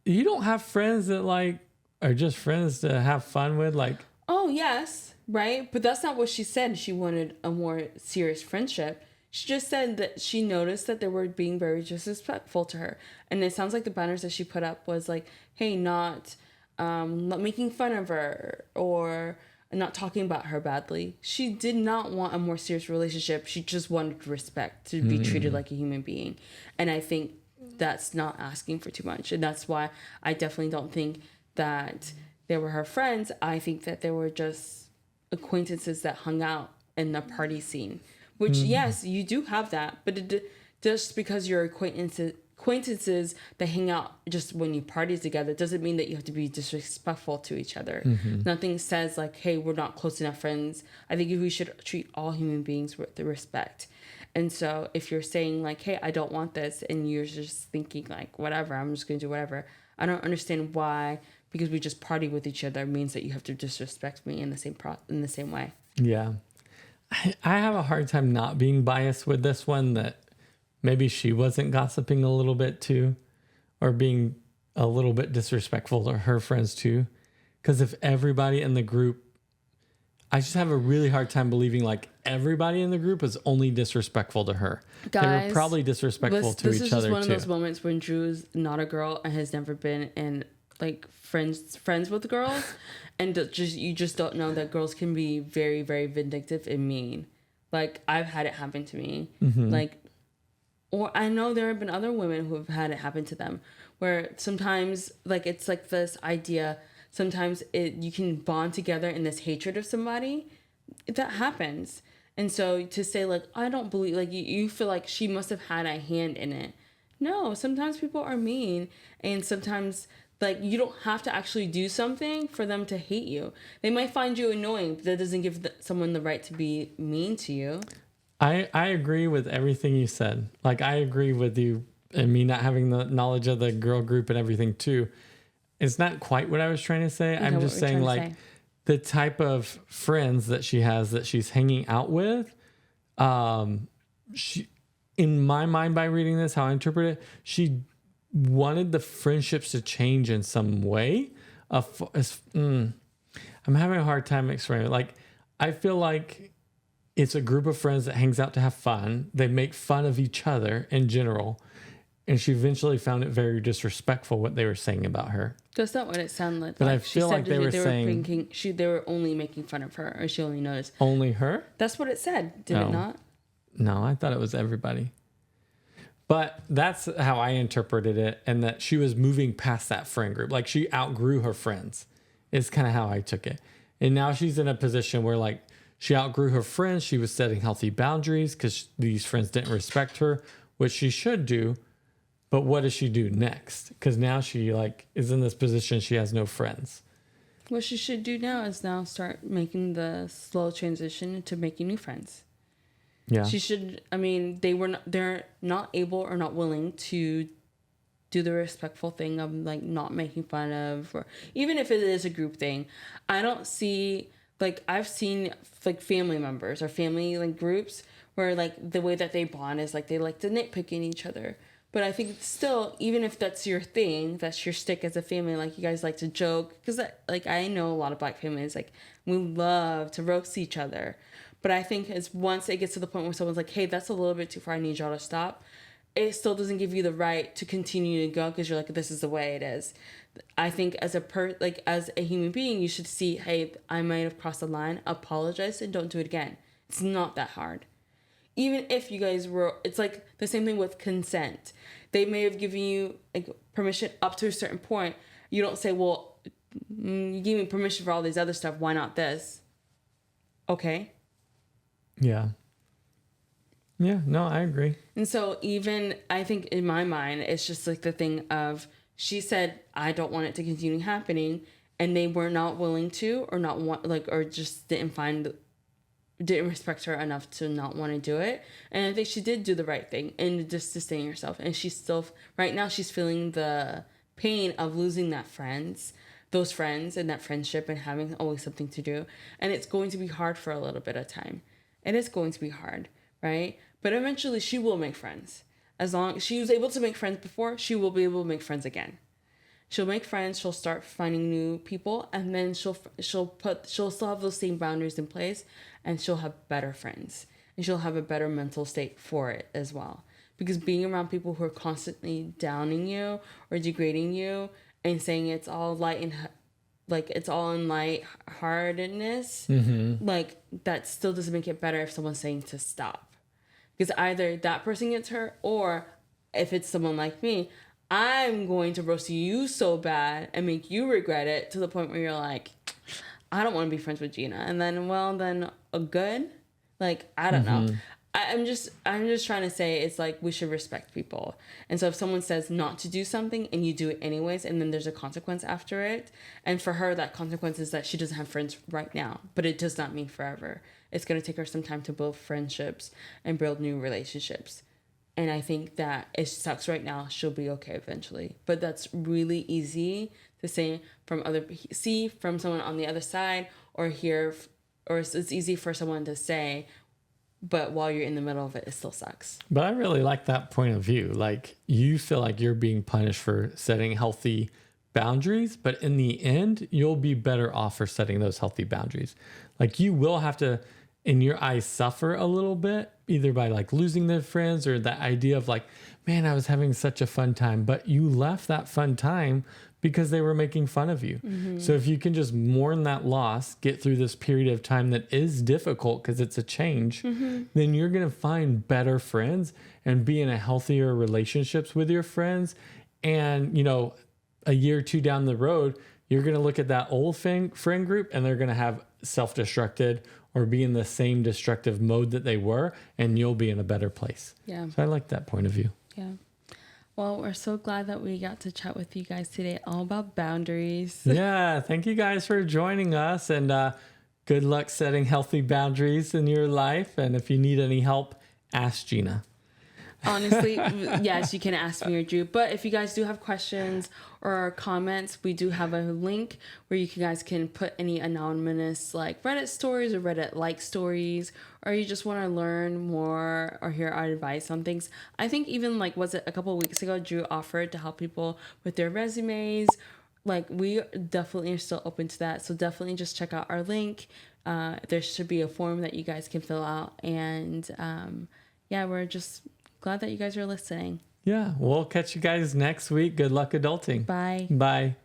don't have friends that like are just friends to have fun with, like. Oh yes, right. But that's not what she said. She wanted a more serious friendship. She just said that she noticed that they were being very disrespectful to her, and it sounds like the banners that she put up was like, "Hey, not making fun of her or not talking about her badly." She did not want a more serious relationship. She just wanted respect, to be treated like a human being, and I think that's not asking for too much. And that's why I definitely don't think that they were her friends. I think that they were just acquaintances that hung out in the party scene, which yes, you do have that, but just because you're acquaintances that hang out just when you party together doesn't mean that you have to be disrespectful to each other. Nothing says like, hey, we're not close enough friends. I think we should treat all human beings with the respect. And so if you're saying like, hey, I don't want this, and you're just thinking like, whatever, I'm just going to do whatever, I don't understand why, because we just party with each other, means that you have to disrespect me in the same way. Yeah. I have a hard time not being biased with this one, that maybe she wasn't gossiping a little bit too, or being a little bit disrespectful to her friends too. Because if everybody in the group, I just have a really hard time believing like everybody in the group was only disrespectful to her. Guys, they were probably disrespectful to each other too. This is just one of those moments when Drue's not a girl and has never been in like friends with girls, and you just don't know that girls can be very, very vindictive and mean. Like I've had it happen to me. Like, or I know there have been other women who have had it happen to them, where sometimes like it's like this idea. Sometimes you can bond together in this hatred of somebody. That happens. And so to say like, I don't believe, like you feel like she must have had a hand in it. No, sometimes people are mean, and sometimes Like, you don't have to actually do something for them to hate you. They might find you annoying, but that doesn't give someone the right to be mean to you. I agree with everything you said. Like, I agree with you and me not having the knowledge of the girl group and everything too. It's not quite what I was trying to say. Okay, I'm just saying, like, the type of friends that she has that she's hanging out with, she, in my mind, by reading this, how I interpret it, she wanted the friendships to change in some way. I'm having a hard time explaining it. Like, I feel like it's a group of friends that hangs out to have fun. They make fun of each other in general. And she eventually found it very disrespectful what they were saying about her. That's not what it sounded like. But I feel like they were saying... they were only making fun of her, or she only noticed. Only her? That's what it said, did it not? No, I thought it was everybody. But that's how I interpreted it, and that she was moving past that friend group. Like, she outgrew her friends is kind of how I took it. And now she's in a position where, like, she outgrew her friends. She was setting healthy boundaries because these friends didn't respect her, which she should do. But what does she do next? Because now she, like, is in this position. She has no friends. What she should do now is now start making the slow transition to making new friends. Yeah. She should, I mean, they're not able or not willing to do the respectful thing of, like, not making fun of, or even if it is a group thing. I don't see, like, I've seen, like, family members or family, like, groups where, like, the way that they bond is, like, they like to nitpick in each other. But I think still, even if that's your thing, that's your stick as a family, like, you guys like to joke, because, like, I know a lot of Black families, like, we love to roast each other. But I think it's once it gets to the point where someone's like, hey, that's a little bit too far, I need y'all to stop, it still doesn't give you the right to continue to go, because you're like, this is the way it is. I think as a human being, you should see, hey, I might have crossed the line, apologize, and don't do it again. It's not that hard. Even if you guys were, it's like the same thing with consent. They may have given you, like, permission up to a certain point. You don't say, well, you gave me permission for all these other stuff, why not this? Okay. Yeah. Yeah, no, I agree. And so even, I think in my mind, it's just like the thing of, she said, I don't want it to continue happening. And they were not willing to, or not want, like, or just didn't respect her enough to not want to do it. And I think she did do the right thing and just sustain herself. And she's still, right now, she's feeling the pain of losing those friends and that friendship and having always something to do. And it's going to be hard for a little bit of time. It is going to be hard, right? But eventually she will make friends. As long as she was able to make friends before, she will be able to make friends again. She'll make friends, she'll start finding new people, and then she'll still have those same boundaries in place, and she'll have better friends. And she'll have a better mental state for it as well. Because being around people who are constantly downing you or degrading you and saying it's all light and like it's all in light-heartedness, like, that still doesn't make it better if someone's saying to stop. Because either that person gets hurt, or if it's someone like me, I'm going to roast you so bad and make you regret it to the point where you're like, I don't want to be friends with Jeena. And then, good? Like, I don't know. I'm just trying to say, it's like, we should respect people. And so if someone says not to do something and you do it anyways, and then there's a consequence after it, and for her, that consequence is that she doesn't have friends right now, but it does not mean forever. It's going to take her some time to build friendships and build new relationships. And I think that it sucks right now. She'll be okay eventually. But that's really easy to say from someone on the other side, or hear, or it's easy for someone to say, but while you're in the middle of it, it still sucks. But I really like that point of view. Like, you feel like you're being punished for setting healthy boundaries, but in the end, you'll be better off for setting those healthy boundaries. Like, you will have to, in your eyes, suffer a little bit, either by, like, losing the friends, or that idea of, like, man, I was having such a fun time, but you left that fun time because they were making fun of you. So if you can just mourn that loss, get through this period of time that is difficult because it's a change, then you're going to find better friends and be in a healthier relationships with your friends. And, you know, a year or two down the road, you're going to look at that old friend group, and they're going to have self-destructed or be in the same destructive mode that they were, and you'll be in a better place. Yeah. So I like that point of view. Yeah. Well, we're so glad that we got to chat with you guys today all about boundaries. Yeah, thank you guys for joining us, and good luck setting healthy boundaries in your life. And if you need any help, ask Jeena. Honestly, yes, you can ask me or Drew. But if you guys do have questions or comments, we do have a link where you guys can put any anonymous like Reddit stories or Reddit like stories, or you just want to learn more or hear our advice on things. I think even like, was it a couple of weeks ago, Drew offered to help people with their resumes. Like, we definitely are still open to that. So definitely just check out our link. There should be a form that you guys can fill out. And yeah, we're just glad that you guys are listening. Yeah, we'll catch you guys next week. Good luck adulting. Bye. Bye.